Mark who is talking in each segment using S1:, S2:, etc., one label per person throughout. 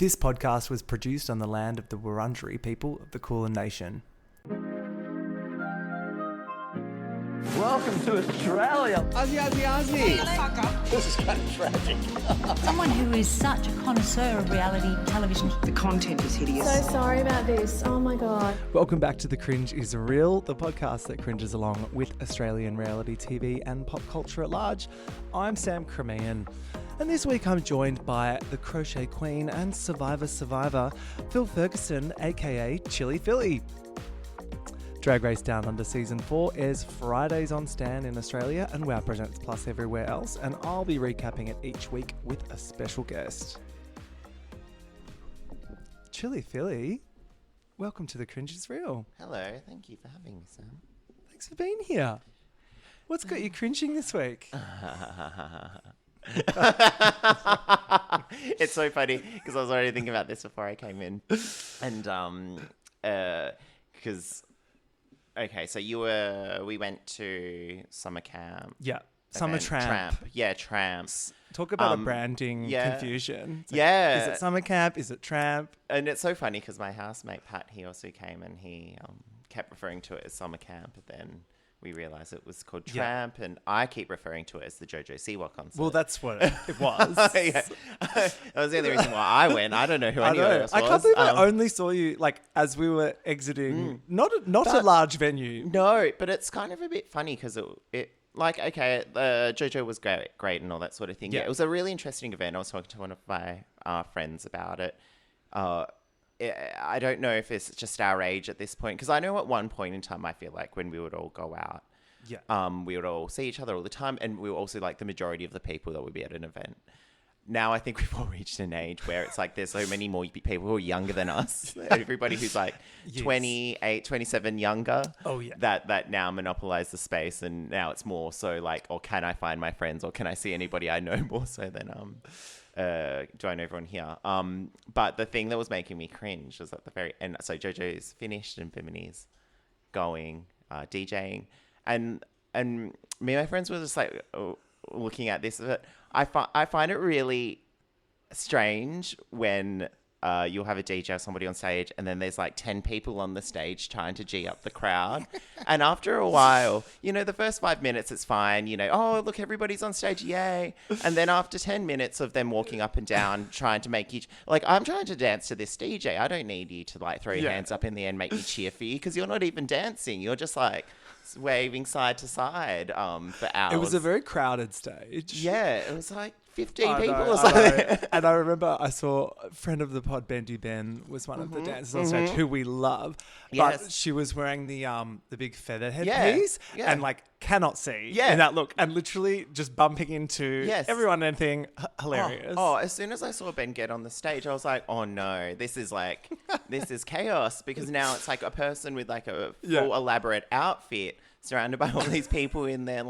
S1: This podcast was produced on the land of the Wurundjeri people of the Kulin Nation.
S2: Welcome to Australia.
S3: Aussie.
S2: This is kind of tragic.
S4: Someone who is such a connoisseur of reality television.
S3: The content is hideous.
S5: So sorry about this. Oh my God.
S1: Welcome back to The Cringe is Real, the podcast that cringes along with Australian reality TV and pop culture at large. I'm Sam Cremayan, and this week I'm joined by the crochet queen and survivor, Phil Ferguson, aka Chilli Philly. Drag Race Down Under Season 4 airs Fridays on Stan in Australia and Wow Presents Plus everywhere else, and I'll be recapping it each week with a special guest. Chilli Philly, welcome to The Cringe is Real.
S6: Hello, thank you for having me, Sam.
S1: Thanks for being here. What's got you cringing this week?
S6: It's so funny because I was already thinking about this before I came in, and because we went to summer camp.
S1: Yeah, summer tramp.
S6: Yeah, tramps.
S1: Talk about a branding confusion. It's like,
S6: Yeah.
S1: Is it summer camp? Is it tramp?
S6: And it's so funny because my housemate Pat, he also came and he kept referring to it as summer camp, but then we realised it was called Tramp, and I keep referring to it as the JoJo Siwa concert.
S1: Well, that's what it was.
S6: Yeah. That was the only reason why I went. I don't know who anyone else was.
S1: I can't believe I only saw you as we were exiting. Not a large venue.
S6: No, but it's kind of a bit funny because JoJo was great and all that sort of thing. Yeah, it was a really interesting event. I was talking to one of my friends about it. I don't know if it's just our age at this point, because I know at one point in time I feel like when we would all go out, we would all see each other all the time, and we were also like the majority of the people that would be at an event. Now I think we've all reached an age where it's like there's so many more people who are younger than us. Everybody who's like 28, 27 younger. Oh yeah. That now monopolize the space, and now it's more so like, or can I find my friends, or can I see anybody I know more so than do I know everyone here? But the thing that was making me cringe was at the very end. So JoJo's finished and Bimini's going, DJing, and me and my friends were just like looking at this. But I find it really strange when you'll have a DJ or somebody on stage, and then there's like 10 people on the stage trying to G up the crowd. And after a while, the first 5 minutes, it's fine. Oh, look, everybody's on stage. Yay. And then after 10 minutes of them walking up and down, trying to make you, I'm trying to dance to this DJ. I don't need you to throw your hands up in the air and make me cheer for you, because you're not even dancing. You're just waving side to side for hours.
S1: It was a very crowded stage.
S6: Yeah, it was like 15 people or something.
S1: And I remember I saw a friend of the pod, Bendy Ben, was one of the dancers on stage who we love. But she was wearing the big feather headpiece and cannot see in that look, and literally just bumping into everyone and anything hilarious.
S6: Oh, as soon as I saw Ben get on the stage, I was like, oh no, this is this is chaos, because now it's like a person with a full elaborate outfit surrounded by all these people in their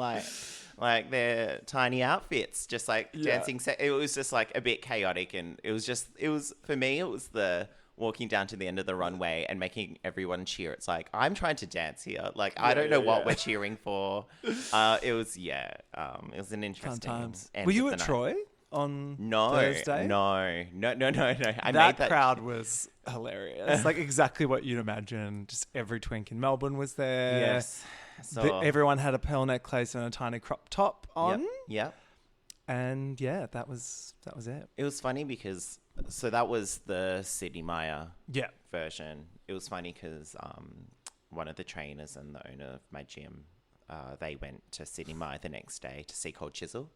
S6: their tiny outfits, just dancing. It was just a bit chaotic, and it was for me, it was the walking down to the end of the runway and making everyone cheer. It's I'm trying to dance here. I don't know what we're cheering for. It was an interesting
S1: times.
S6: end
S1: Were you
S6: of
S1: at
S6: the
S1: Troy on
S6: No.
S1: Thursday?
S6: No.
S1: That crowd was hilarious. Exactly what you'd imagine. Just every twink in Melbourne was there.
S6: Yes.
S1: Everyone had a pearl necklace and a tiny crop top on.
S6: Yep.
S1: And that was it.
S6: It was funny because that was the Sydney Maya version. It was funny because one of the trainers and the owner of my gym, they went to Sydney Maya the next day to see Cold Chisel.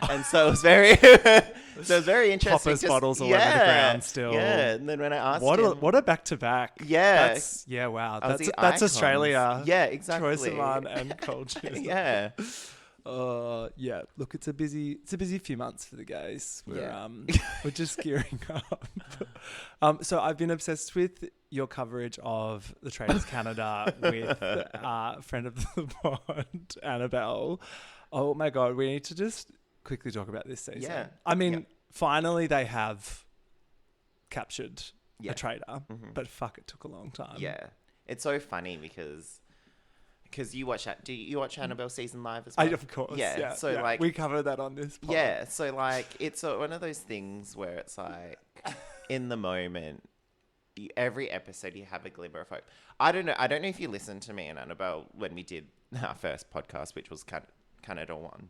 S6: And so it was very interesting.
S1: Poppers bottles all over the ground still.
S6: Yeah, and then when I asked
S1: what a back-to-back.
S6: Yeah.
S1: Wow. That's
S6: icons.
S1: Australia.
S6: Yeah, exactly.
S1: Troye Sivan and Cold Chisel.
S6: Yeah.
S1: Look, it's a busy few months for the guys. We're just gearing up. So I've been obsessed with your coverage of the Traitors Canada with a friend of the pod, Annabelle. Oh my God, we need to just quickly talk about this season.
S6: Yeah.
S1: I mean, finally they have captured a traitor, but fuck, it took a long time.
S6: Yeah. It's so funny because you watch that. Do you watch Annabelle season live as well?
S1: Of course.
S6: Yeah. So
S1: we covered that on this pod.
S6: Yeah. So it's one of those things where it's in the moment. Every episode you have a glimmer of hope. I don't know if you listened to me and Annabelle when we did our first podcast, which was Canada 1.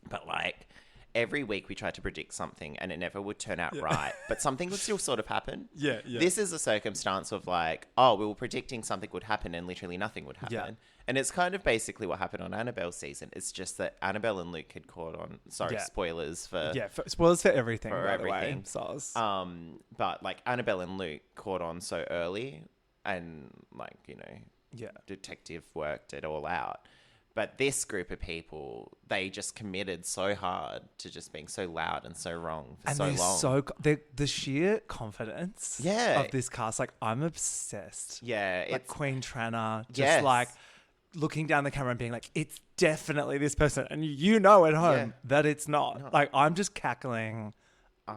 S6: But like every week we tried to predict something and it never would turn out right, but something would still sort of happen.
S1: Yeah.
S6: This is a circumstance of like, oh, we were predicting something would happen and literally nothing would happen.
S1: Yeah.
S6: And it's kind of basically what happened on Annabelle's season. It's just that Annabelle and Luke had caught on. Sorry, spoilers for...
S1: Yeah, spoilers for everything,
S6: for
S1: by
S6: everything.
S1: the way. Soz.
S6: But like Annabelle and Luke caught on so early and like, you know, detective worked it all out. But this group of people, they just committed so hard to just being so loud and so wrong for so long.
S1: The sheer confidence of this cast, like I'm obsessed.
S6: Yeah.
S1: Like Queen Tranna, just like looking down the camera and being like, it's definitely this person. And you know at home that it's not. No. Like I'm just cackling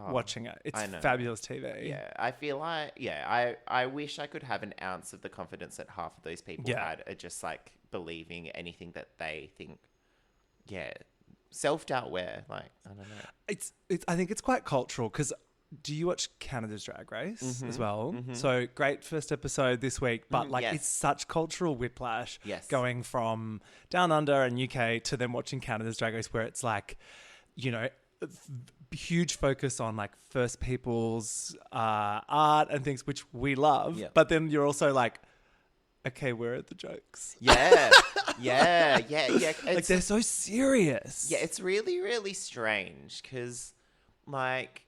S1: watching it. It's fabulous TV.
S6: Yeah. I feel like, I wish I could have an ounce of the confidence that half of those people had are just like believing anything that they think. Yeah. Self-doubt where, like, I don't know.
S1: It's. I think it's quite cultural because do you watch Canada's Drag Race as well? Mm-hmm. So great first episode this week, but it's such cultural whiplash going from Down Under and UK to then watching Canada's Drag Race where it's like, you know, huge focus on like First Peoples art and things which we love, but then you're also like, okay, where are the jokes?
S6: Yeah.
S1: Like they're so serious.
S6: Yeah, it's really, really strange because, like,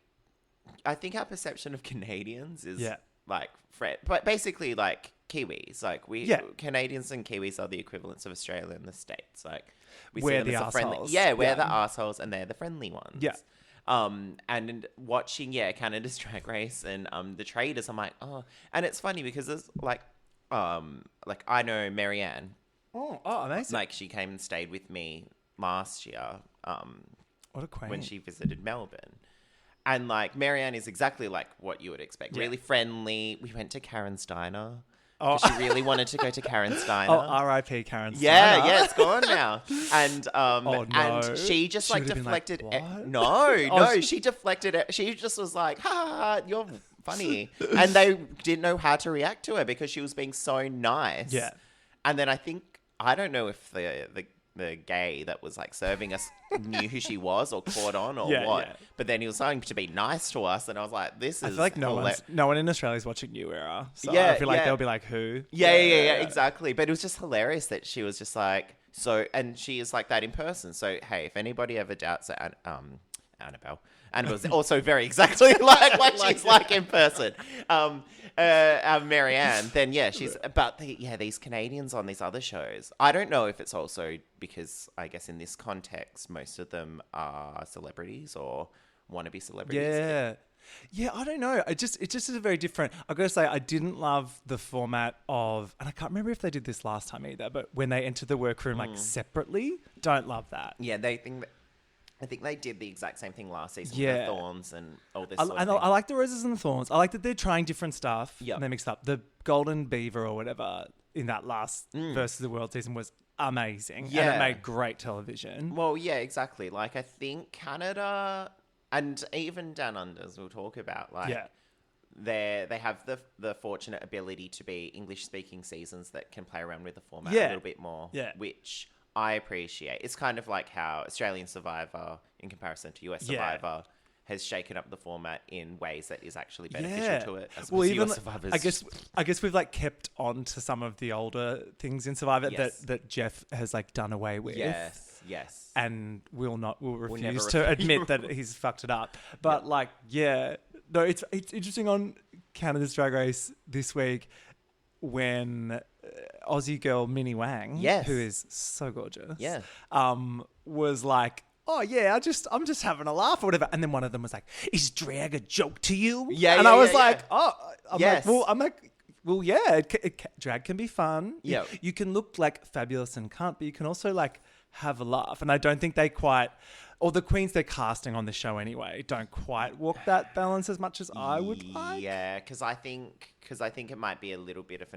S6: I think our perception of Canadians is like, but basically like Kiwis. Like Canadians and Kiwis are the equivalents of Australia and the States. Like
S1: we're the assholes.
S6: We're the assholes and they're the friendly ones.
S1: Yeah.
S6: And watching Canada's Drag Race and the Traitors, I'm like, oh, and it's funny because there's like I know Marianne.
S1: Oh, amazing!
S6: Like she came and stayed with me last year.
S1: What a queen!
S6: When she visited Melbourne, and like Marianne is exactly like what you would expect. Really friendly. We went to Karen's Diner. Oh, she really wanted to go to Karen's Diner.
S1: Oh, R.I.P. Karen's Diner.
S6: Yeah, it's gone now. And and she just like deflected. She deflected it. She just was like, "Ha, you're funny," and they didn't know how to react to her because she was being so nice.
S1: Yeah,
S6: and then I don't know if the gay that was like serving us knew who she was or caught on or what. Yeah. But then he was starting to be nice to us, and I was like, "This is." I
S1: feel like no one in Australia is watching New Era, so I feel like they'll be like, "Who?"
S6: Yeah, exactly. But it was just hilarious that she was just like so, and she is like that in person. So hey, if anybody ever doubts that, Annabelle's also very exactly like what she's like in person. Marianne, then she's but these Canadians on these other shows. I don't know if it's also because I guess in this context most of them are celebrities or want to be celebrities.
S1: Yeah, I don't know. It just is a very different. I've got to say, I didn't love the format of, and I can't remember if they did this last time either. But when they entered the workroom like separately, don't love that.
S6: Yeah, I think they did the exact same thing last season with the Thorns and all this. I
S1: like the Roses and the Thorns. I like that they're trying different stuff. Yeah, they mixed up the Golden Beaver or whatever in that last versus the World season was amazing. Yeah, and it made great television.
S6: Well, yeah, exactly. Like I think Canada and even Down Unders we'll talk about. Like they have the fortunate ability to be English speaking seasons that can play around with the format a little bit more. Yeah, which I appreciate. It's kind of like how Australian Survivor, in comparison to US Survivor, has shaken up the format in ways that is actually beneficial to it. As well, even US Survivors.
S1: I guess we've like kept on to some of the older things in Survivor that Jeff has like done away with.
S6: Yes.
S1: And we'll refuse to admit that he's fucked it up. But no, it's interesting on Canada's Drag Race this week when Aussie girl Minnie Wang, who is so gorgeous, was like, "Oh yeah, I'm just having a laugh or whatever." And then one of them was like, "Is drag a joke to you?" And I was like, "Oh, drag can be fun. Yeah, you can look like fabulous and can't, but you can also like have a laugh." And I don't think they quite, or the queens they're casting on the show anyway, don't quite walk that balance as much as I would like.
S6: Yeah, because I think it might be a little bit of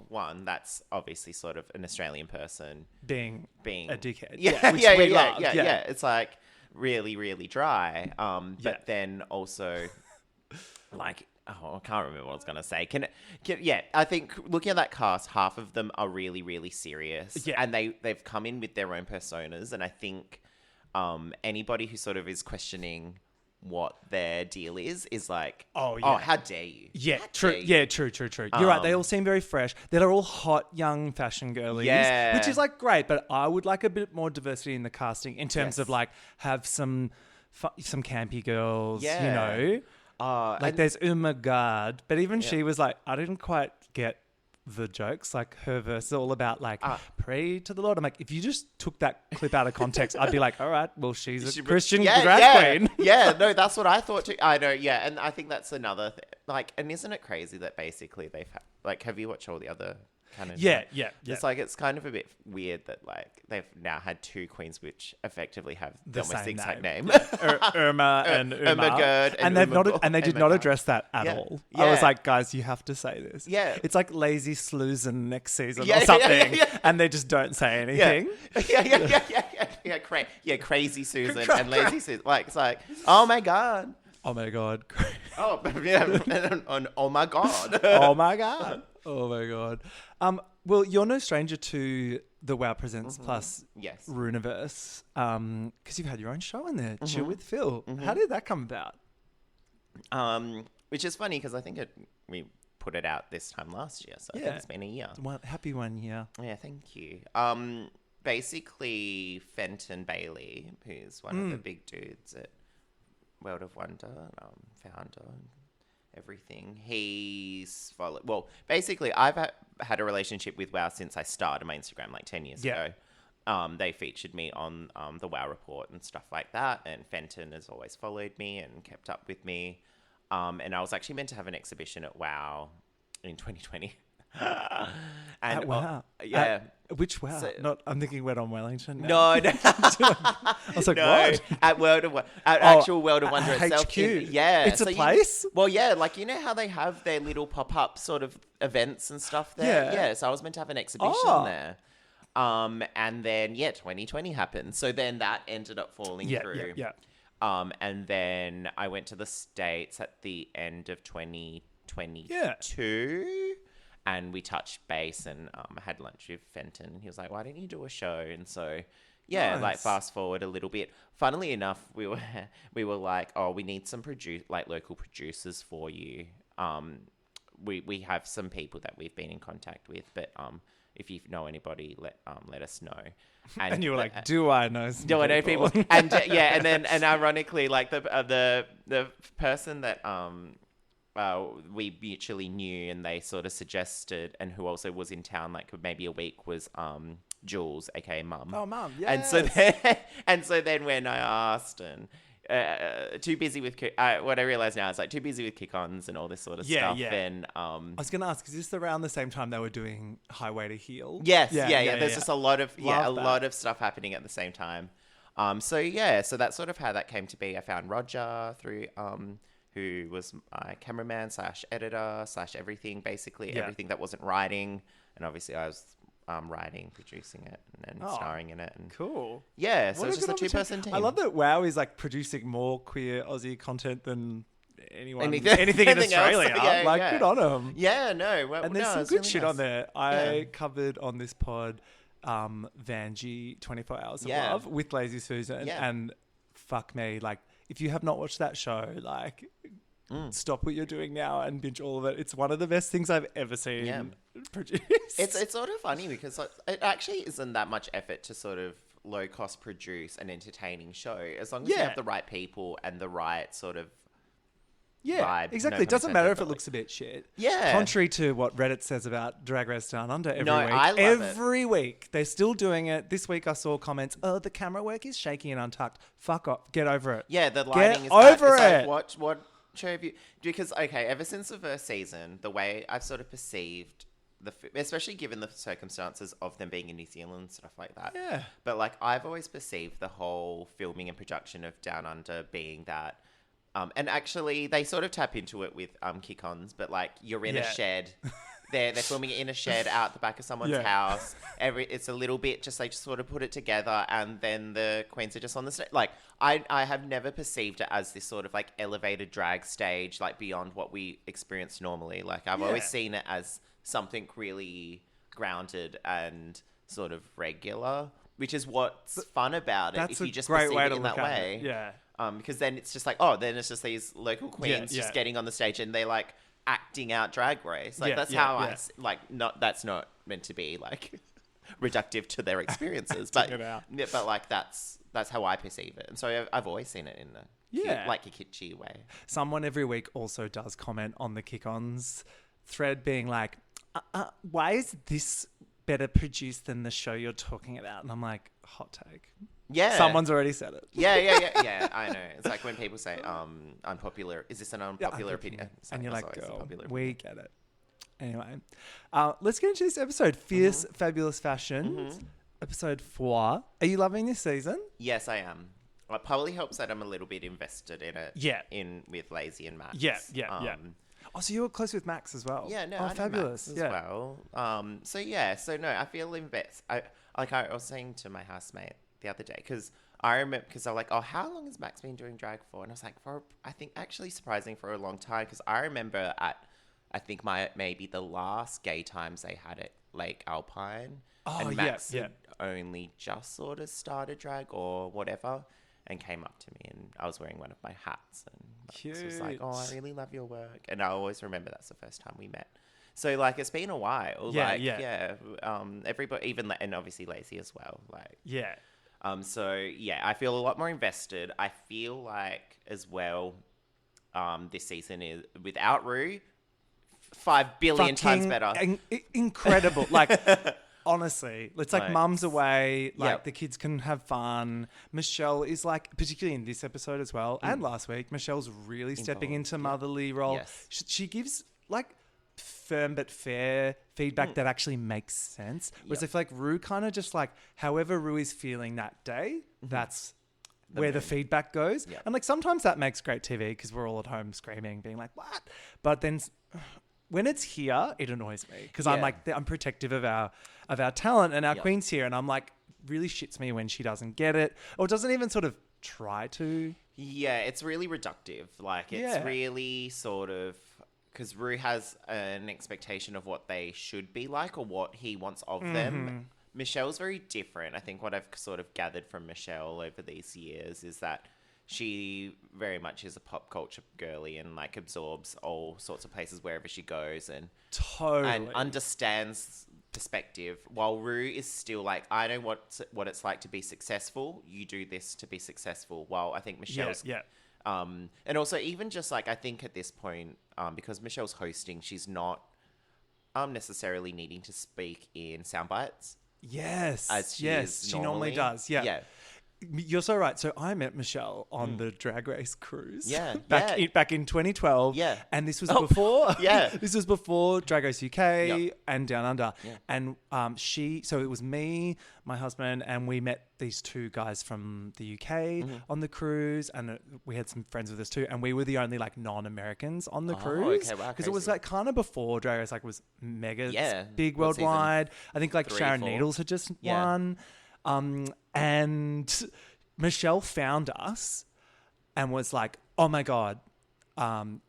S6: one that's obviously sort of an Australian person being a dickhead. Yeah. It's like really, really dry. But then also like, oh, I can't remember what I was going to say. Yeah, I think looking at that cast, half of them are really, really serious.
S1: Yeah.
S6: And they've come in with their own personas. And I think anybody who sort of is questioning what their deal is like,
S1: oh,
S6: how dare you?
S1: Yeah,
S6: How
S1: true.
S6: dare you?
S1: Yeah, true. You're right. They all seem very fresh. They're all hot, young fashion girlies,
S6: Yeah.
S1: which is like great. But I would like a bit more diversity in the casting in terms of like have some campy girls,
S6: Yeah.
S1: you know. Like there's Gard, but even she was like, I didn't quite get the jokes. Like her verse is all about like pray to the Lord. I'm like, if you just took that clip out of context, I'd be like, all right, well, she's a Christian drag queen.
S6: Yeah, no, that's what I thought too. I know, yeah, and I think that's another thing. Like, and isn't it crazy that basically they've have you watched all the other canon?
S1: Yeah.
S6: It's like it's kind of a bit weird that like they've now had two queens which effectively have
S1: The
S6: almost the
S1: same
S6: exact name.
S1: Irma and Uma.
S6: Gerd
S1: And they did not address that at
S6: Yeah.
S1: all.
S6: Yeah.
S1: I was like, guys, you have to say this.
S6: Yeah.
S1: It's like Lazy Sleusen next season
S6: Yeah,
S1: or
S6: yeah,
S1: something.
S6: yeah.
S1: And they just don't say anything.
S6: Crazy Susan and Lazy Susan. Like it's like, oh my god.
S1: Oh my God.
S6: Oh yeah. Oh my god.
S1: Oh my God. Oh my God. Well, you're no stranger to the Wow Presents Plus
S6: Yes.
S1: Runiverse because you've had your own show in there, Chill with Phil. How did that come about?
S6: Which is funny because I think we put it out this time last year, so I think it's been a year.
S1: Happy 1 year.
S6: Yeah, thank you. Basically, Fenton Bailey, who's one of the big dudes at World of Wonder, founder and everything. He's followed. Well, basically, I've had a relationship with WoW since I started my Instagram like 10 years ago. They featured me on the WoW Report and stuff like that. And Fenton has always followed me and kept up with me. And I was actually meant to have an exhibition at WoW in 2020. And
S1: Wow.
S6: yeah.
S1: Which Wow?
S6: So-
S1: I'm thinking Wet on Wellington.
S6: No, no.
S1: I was like, what?
S6: At actual World of Wonder itself.
S1: HQ.
S6: Yeah.
S1: It's a place?
S6: Well, yeah, like you know how they have their little pop-up sort of events and stuff there?
S1: Yeah.
S6: Yeah, so I was meant to have an exhibition there. And then, 2020 happened. So then that ended up falling through.
S1: Yeah.
S6: And then I went to the States at the end of 2022. And we touched base and I had lunch with Fenton. He was like, why don't you do a show? And so, like fast forward a little bit. Funnily enough, we were like, oh, we need some local producers for you. We have some people that we've been in contact with, but if you know anybody, let us know.
S1: And you were like, do I know some
S6: do I know people? And and ironically, like the person that we mutually knew and they sort of suggested, and who also was in town like maybe a week, was Jules, aka Mum.
S1: Oh, Mum, yes.
S6: And so then when I asked, and too busy with what I realize now is like too busy with kick-ons and all this sort of stuff. And
S1: I was gonna ask, is this around the same time they were doing Highway to Heal?
S6: Yes, yeah. There's just a lot of
S1: Love
S6: of stuff happening at the same time. So that's sort of how that came to be. I found Roger through who was my cameraman / editor / everything, basically everything that wasn't writing. And obviously I was writing, producing it, and then starring in it. And
S1: Cool.
S6: Yeah, so
S1: What
S6: it's
S1: a
S6: just a
S1: good
S6: 2-person team.
S1: I love that WoW is like producing more queer Aussie content than anything in
S6: Anything else.
S1: Australia.
S6: Yeah.
S1: Good on them.
S6: Yeah, no. Well,
S1: And there's
S6: no,
S1: some
S6: it's
S1: good
S6: really
S1: shit
S6: nice.
S1: on there. I covered on this pod Vanjie 24 Hours of Love with Lazy Susan.
S6: Yeah.
S1: And fuck me, like, if you have not watched that show, like, stop what you're doing now and binge all of it. It's one of the best things I've ever seen produced.
S6: It's sort of funny because it actually isn't that much effort to sort of low cost produce an entertaining show, as long as you have the right people and the right sort of vibe.
S1: Exactly.
S6: No
S1: It doesn't
S6: pun
S1: matter
S6: intended,
S1: if it
S6: but,
S1: looks a bit shit.
S6: Yeah.
S1: Contrary to what Reddit says about Drag Race Down Under every week.
S6: I love it.
S1: Every week. They're still doing it. This week I saw comments, oh, the camera work is shaky and untucked. Fuck off. Get over it.
S6: Yeah, the lighting is
S1: over
S6: bad.
S1: it.
S6: Like, what show have you... Because, okay, ever since the first season, the way I've sort of perceived... especially given the circumstances of them being in New Zealand and stuff like that.
S1: Yeah.
S6: But, like, I've always perceived the whole filming and production of Down Under being that... and actually, they sort of tap into it with kick-ons, but, like, you're in a shed they're filming it in a shed out the back of someone's house. It's a little bit just they just sort of put it together, and then the queens are just on the stage. Like I have never perceived it as this sort of like elevated drag stage, like beyond what we experience normally. Like I've always seen it as something really grounded and sort of regular, which is what's fun about it. If you just perceive it in that way.
S1: Yeah.
S6: Because then it's just like, then it's just these local queens just getting on the stage and they're like acting out Drag Race. Like that's how that's not meant to be like reductive to their experiences, but like that's how I perceive it. And so I've always seen it in a like a kitschy way.
S1: Someone every week also does comment on the kick-ons thread being like, why is this better produced than the show you're talking about? And I'm like, hot take.
S6: Yeah.
S1: Someone's already said it.
S6: Yeah, I know. It's like when people say, unpopular, is this an unpopular opinion?
S1: And you're like, girl, we get it. Anyway, let's get into this episode. Fierce, Fabulous Fashions, episode 4. Are you loving this season?
S6: Yes, I am. It probably helps that I'm a little bit invested in it.
S1: Yeah.
S6: With Lazy and Max.
S1: Yeah. Oh, so you were close with Max as well.
S6: Yeah, no,
S1: I
S6: know
S1: fabulous.
S6: Max as well. So no, I feel invested. I was saying to my housemate the other day, because I'm like, how long has Max been doing drag for? And I was like, I think actually surprising for a long time, because I remember I think maybe the last gay times they had it, Lake Alpine, and Max had only just sort of started drag or whatever, and came up to me, and I was wearing one of my hats, and Max was like, I really love your work, and I always remember that's the first time we met. So like it's been a while, everybody, even and obviously Lazy as well, like so yeah, I feel a lot more invested. I feel like as well, this season is without Rue, 5 billion times better.
S1: Incredible. Like honestly, it's like mum's away. Like the kids can have fun. Michelle is like, particularly in this episode as well, and last week, Michelle's really stepping into motherly role. Yes. She gives like firm but fair feedback that actually makes sense. Whereas I feel like Rue kind of just like, however Rue is feeling that day, that's where the feedback goes. Yep. And like sometimes that makes great TV because we're all at home screaming, being like, what? But then when it's here, it annoys me because I'm like, I'm protective of our talent and our queen's here. And I'm like, really shits me when she doesn't get it or doesn't even sort of try to.
S6: Yeah, it's really reductive. Like it's really sort of, because Rue has an expectation of what they should be like or what he wants of them. Michelle's very different. I think what I've sort of gathered from Michelle over these years is that she very much is a pop culture girly and like absorbs all sorts of places wherever she goes and understands perspective, while Rue is still like, I know what it's like to be successful. You do this to be successful. While I think Michelle's and also even just like, I think at this point, because Michelle's hosting, she's not necessarily needing to speak in sound bites.
S1: Yes.
S6: As she
S1: normally does. Yeah. You're so right. So I met Michelle on the Drag Race cruise.
S6: Yeah.
S1: Back in 2012.
S6: Yeah.
S1: And this was before.
S6: Yeah.
S1: This was before Drag Race UK and Down Under. Yeah. And so it was me, my husband, and we met these 2 guys from the UK on the cruise, and we had some friends with us too. And we were the only like non-Americans on the cruise. Okay, wow, because it was like kind of before Drag Race like was mega big worldwide. I think like 3, Sharon 4. Needles had just won. And Michelle found us and was like, oh my God, I'm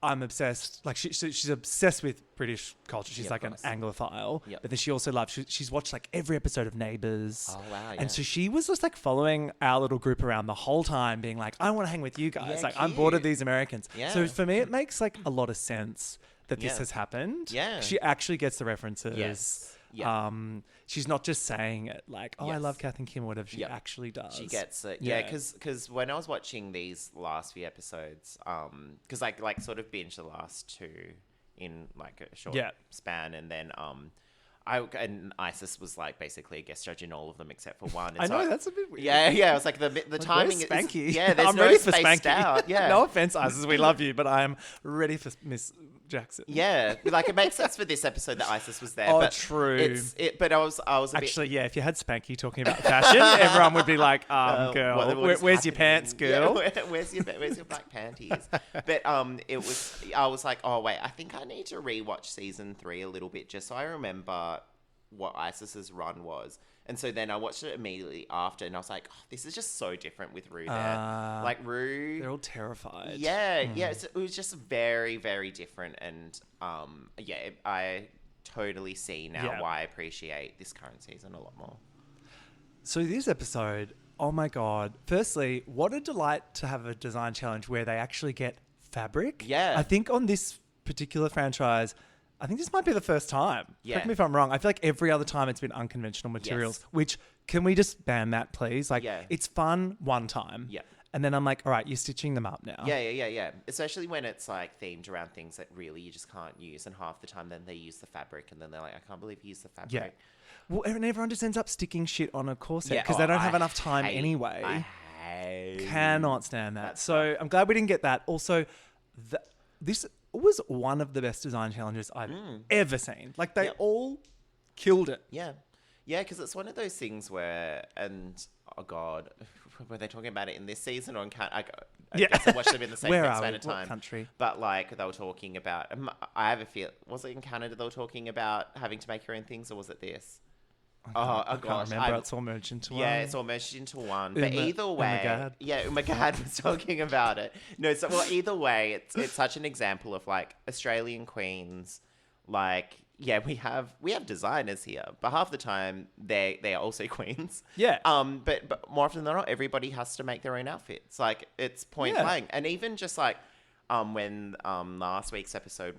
S1: obsessed. Like she's obsessed with British culture. She's like an Anglophile, but then she also loves, she's watched like every episode of Neighbours. Oh wow. Yeah. And so she was just like following our little group around the whole time being like, I want to hang with you guys. Like I'm bored of these Americans. Yeah. So for me, it makes like a lot of sense that this has happened. Yeah. She actually gets the references. Yes. Yeah. She's not just saying it like, I love Kath and Kim or whatever. She actually does.
S6: She gets it. Yeah, because when I was watching these last few episodes, because I like sort of binged the last 2 in like a short span, and then and Isis was like basically a guest judge in all of them except for one. And
S1: I know, that's a bit weird.
S6: Yeah. It was like the timing is
S1: Spanky.
S6: Yeah, there's
S1: I'm
S6: no
S1: ready for
S6: spaced
S1: Spanky.
S6: out. Yeah.
S1: No offense, Isis, we love you, but I am ready for Miss Jackson.
S6: Yeah, like it makes sense for this episode that Isis was there.
S1: Oh,
S6: but
S1: true.
S6: But I was a
S1: Actually, yeah, if you had Spanky talking about fashion, everyone would be like, girl,
S6: what is
S1: where's your
S6: happening?
S1: pants, girl?
S6: Yeah, where's your black panties? But I was like, oh wait, I think I need to rewatch season 3 a little bit just so I remember what Isis's run was. And so then I watched it immediately after, and I was like, oh, this is just so different with Rue there. Like Rue,
S1: they're all terrified.
S6: yeah, it was just very, very different, and I totally see now why I appreciate this current season a lot more.
S1: So this episode, oh my God. Firstly, what a delight to have a design challenge where they actually get fabric.
S6: Yeah.
S1: I think on this particular franchise, I think this might be the first time.
S6: Yeah.
S1: Correct me if I'm wrong. I feel like every other time it's been unconventional materials, which, can we just ban that, please? Like, it's fun one time.
S6: Yeah.
S1: And then I'm like, all right, you're stitching them up now.
S6: Yeah. Especially when it's like themed around things that really you just can't use. And half the time then they use the fabric and then they're like, I can't believe you used the fabric.
S1: Yeah. Well, and everyone just ends up sticking shit on a corset because they don't have enough time anyway. Cannot stand that. So I'm glad we didn't get that. Also, this was one of the best design challenges I've ever seen. Like, they all killed it.
S6: Yeah, because it's one of those things where, and oh God, were they talking about it in this season or in I guess I watched them in the same span of time.
S1: What country?
S6: But like they were talking about, I have a feel, was it in Canada they were talking about having to make your own things, or was it this?
S1: I can't remember. It's all merged into one.
S6: Yeah, it's all merged into one. But either way, Umagad was talking about it. No, so either way, it's such an example of like Australian queens. Like, yeah, we have designers here, but half the time they are also queens.
S1: Yeah.
S6: But more often than not, everybody has to make their own outfits. Like, it's point blank, and even just like. When last week's episode,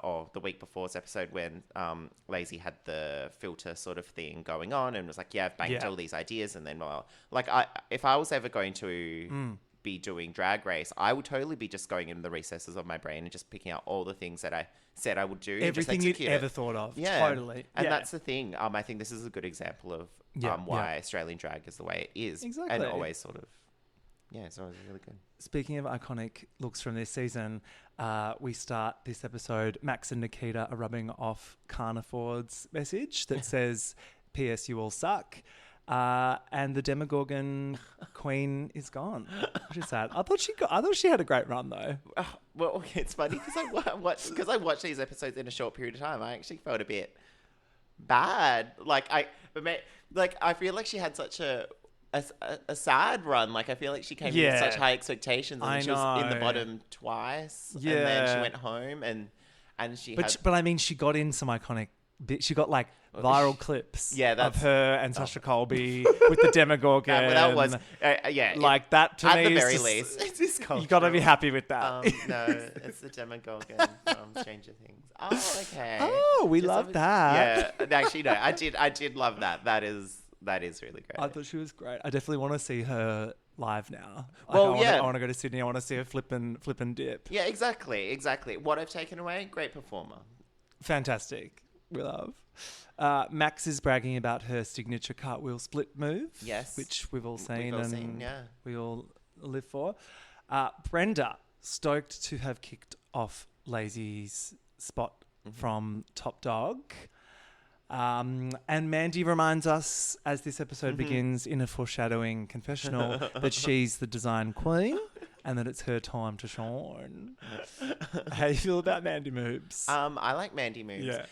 S6: or the week before's episode, when Lazy had the filter sort of thing going on and was like, I've banked all these ideas, and then if I was ever going to be doing Drag Race, I would totally be just going in the recesses of my brain and just picking out all the things that I said I would do.
S1: Everything you'd ever thought of. Yeah, totally.
S6: And that's the thing. I think this is a good example of why Australian drag is the way it is.
S1: Exactly.
S6: And always sort of. Yeah, it's always really good.
S1: Speaking of iconic looks from this season, we start this episode. Max and Nikita are rubbing off Carniford's message that says, P.S. you all suck. And the Demogorgon queen is gone, which is sad. I thought she had a great run though.
S6: Well, it's funny because I watched these episodes in a short period of time. I actually felt a bit bad. I feel like she had such a sad run. Like, I feel like she came in with such high expectations, and she was in the bottom twice. Yeah. And then she went home and she
S1: But I mean, she got in some iconic she got like viral clips of her and Sasha Colby with the Demogorgon.
S6: That was
S1: like that to
S6: at
S1: me.
S6: At the very least, it's just
S1: you got to be happy with that.
S6: No, it's the Demogorgon from Stranger Things. Oh, okay.
S1: Oh, we love that.
S6: Yeah, actually, no, I did love that. That is really great.
S1: I thought she was great. I definitely want to see her live now.
S6: I
S1: want to go to Sydney. I want to see her flip and dip.
S6: Yeah, exactly. What I've taken away, great performer.
S1: Fantastic. We love. Max is bragging about her signature cartwheel split move. Yes. Which we've all seen we all live for. Brenda, stoked to have kicked off Lazy's spot from Top Dog. And Mandy reminds us, as this episode begins in a foreshadowing confessional, that she's the design queen and that it's her time to shine. How do you feel about Mandy moves?
S6: I like Mandy moves.
S1: Yeah.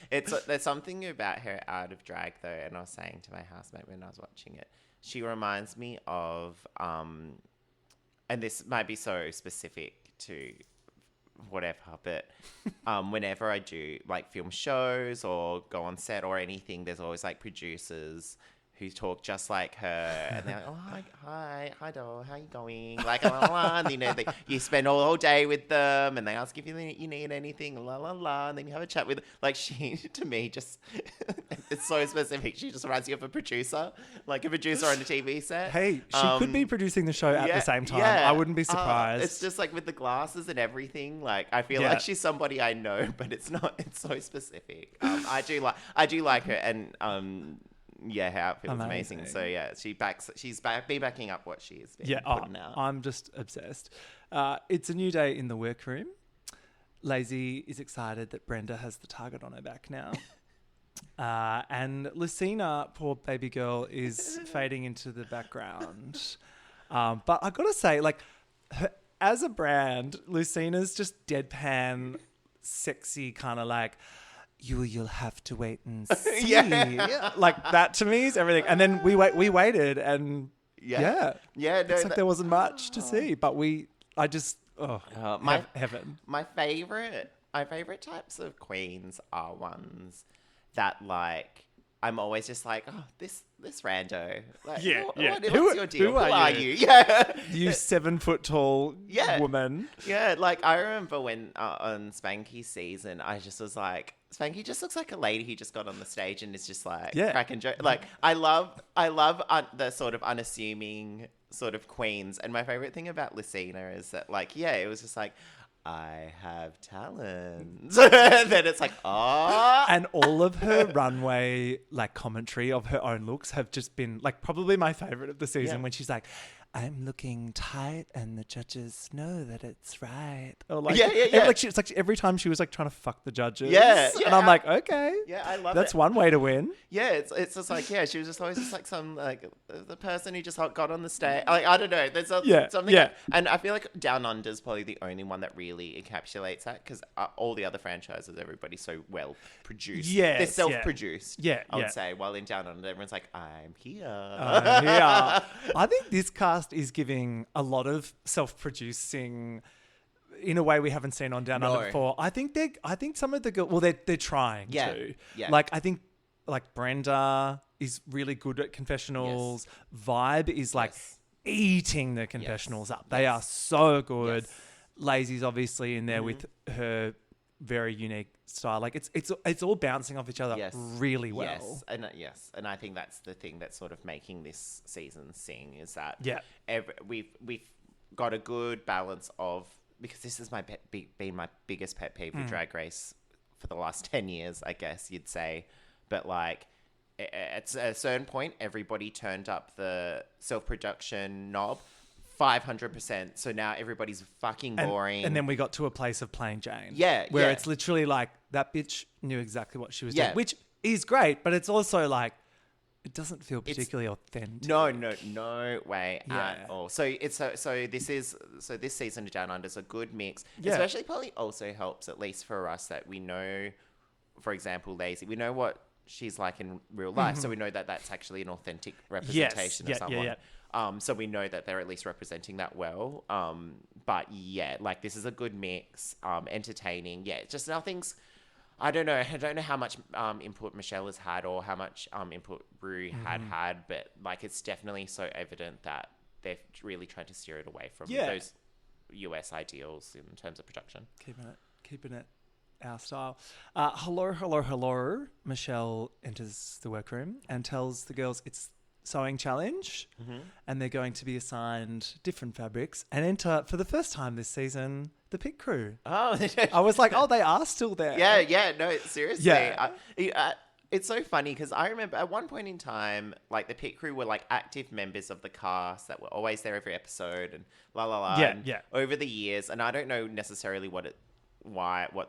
S6: There's something about her out of drag though, and I was saying to my housemate when I was watching it, she reminds me of, and this might be so specific to whatever, but whenever I do like film shows or go on set or anything, there's always like producers who talk just like her, and they're like, oh, hi doll, how you going? Like, la, la, la. And, you know, you spend all day with them, and they ask if you need anything, la, la, la, and then you have a chat with them. Like, she, to me, just, it's so specific. She just reminds you of a producer, like a producer on a TV set.
S1: Hey, she could be producing the show at the same time. I wouldn't be surprised.
S6: It's just like with the glasses and everything. Like, I feel like she's somebody I know, but it's not. It's so specific. I do like her, and her outfit was amazing. So she's backing up what she's been putting out.
S1: I'm just obsessed. It's a new day in the workroom. Lazy is excited that Brenda has the target on her back now. And Lucina, poor baby girl, is fading into the background. But I got to say, like, as a brand, Lucina's just deadpan, sexy, kind of like, you'll have to wait and see. Yeah. Like, that to me is everything. And then we waited and no, it's like there wasn't much to see. But heaven.
S6: My favorite types of queens are ones that, like, I'm always just like, oh, this rando. Like, what's your deal? Who are you? Yeah.
S1: You 7 foot tall woman.
S6: Yeah, like, I remember when on Spanky's season, I just was like, Spanky just looks like a lady who just got on the stage and is just like cracking joke. Like, I love the sort of unassuming sort of queens. And my favorite thing about Lucina is that, like, it was just like, I have talent. Then it's like,
S1: And all of her runway, like, commentary of her own looks have just been, like, probably my favorite of the season when she's like, I'm looking tight and the judges know that it's right. Or like, Like, it's like every time she was like trying to fuck the judges.
S6: Yeah.
S1: And I'm like, okay.
S6: Yeah, I love
S1: That's one way to win.
S6: Yeah, it's just like, she was just always just like some, like, the person who just got on the stage. Like, I don't know. There's something. Yeah. And I feel like Down Under is probably the only one that really encapsulates that, because all the other franchises, everybody's so well produced.
S1: Yeah.
S6: They're self-produced.
S1: Yeah.
S6: I would say. While in Down Under, everyone's like, I'm here.
S1: I think this cast is giving a lot of self-producing in a way we haven't seen on Down Under before. I think some of the girls, well, they're trying to. Yeah. Like, I think, like, Brenda is really good at confessionals. Yes. Vibe is like eating the confessionals up. They are so good. Yes. Lazy's obviously in there with her very unique style. Like, it's all bouncing off each other really well.
S6: And I think that's the thing that's sort of making this season sing, is that we've got a good balance of, because this has been my biggest pet peeve with Drag Race for the last 10 years, I guess you'd say. But, like, at a certain point, everybody turned up the self-production knob 500%. So now everybody's fucking boring.
S1: And then we got to a place of Plain Jane.
S6: Yeah.
S1: Where it's literally like, that bitch knew exactly what she was doing, which is great, but it's also like, it doesn't feel particularly authentic.
S6: No way at all. So this season of Down Under is a good mix. Yeah. Especially probably also helps, at least for us, that we know, for example, Lazy, we know what she's like in real life. So we know that that's actually an authentic representation of someone. So we know that they're at least representing that well. But like, this is a good mix, entertaining. Yeah, just nothing's, I don't know how much input Michelle has had, or how much input Rue had, but, like, it's definitely so evident that they're really trying to steer it away from those US ideals in terms of production.
S1: Keeping it our style. Hello. Michelle enters the workroom and tells the girls it's sewing challenge, and they're going to be assigned different fabrics and enter, for the first time this season, the pit crew. Oh, I was like, they are still there.
S6: Yeah, no, seriously. It's so funny, because I remember at one point in time, like, the pit crew were like active members of the cast that were always there every episode and over the years, and I don't know necessarily what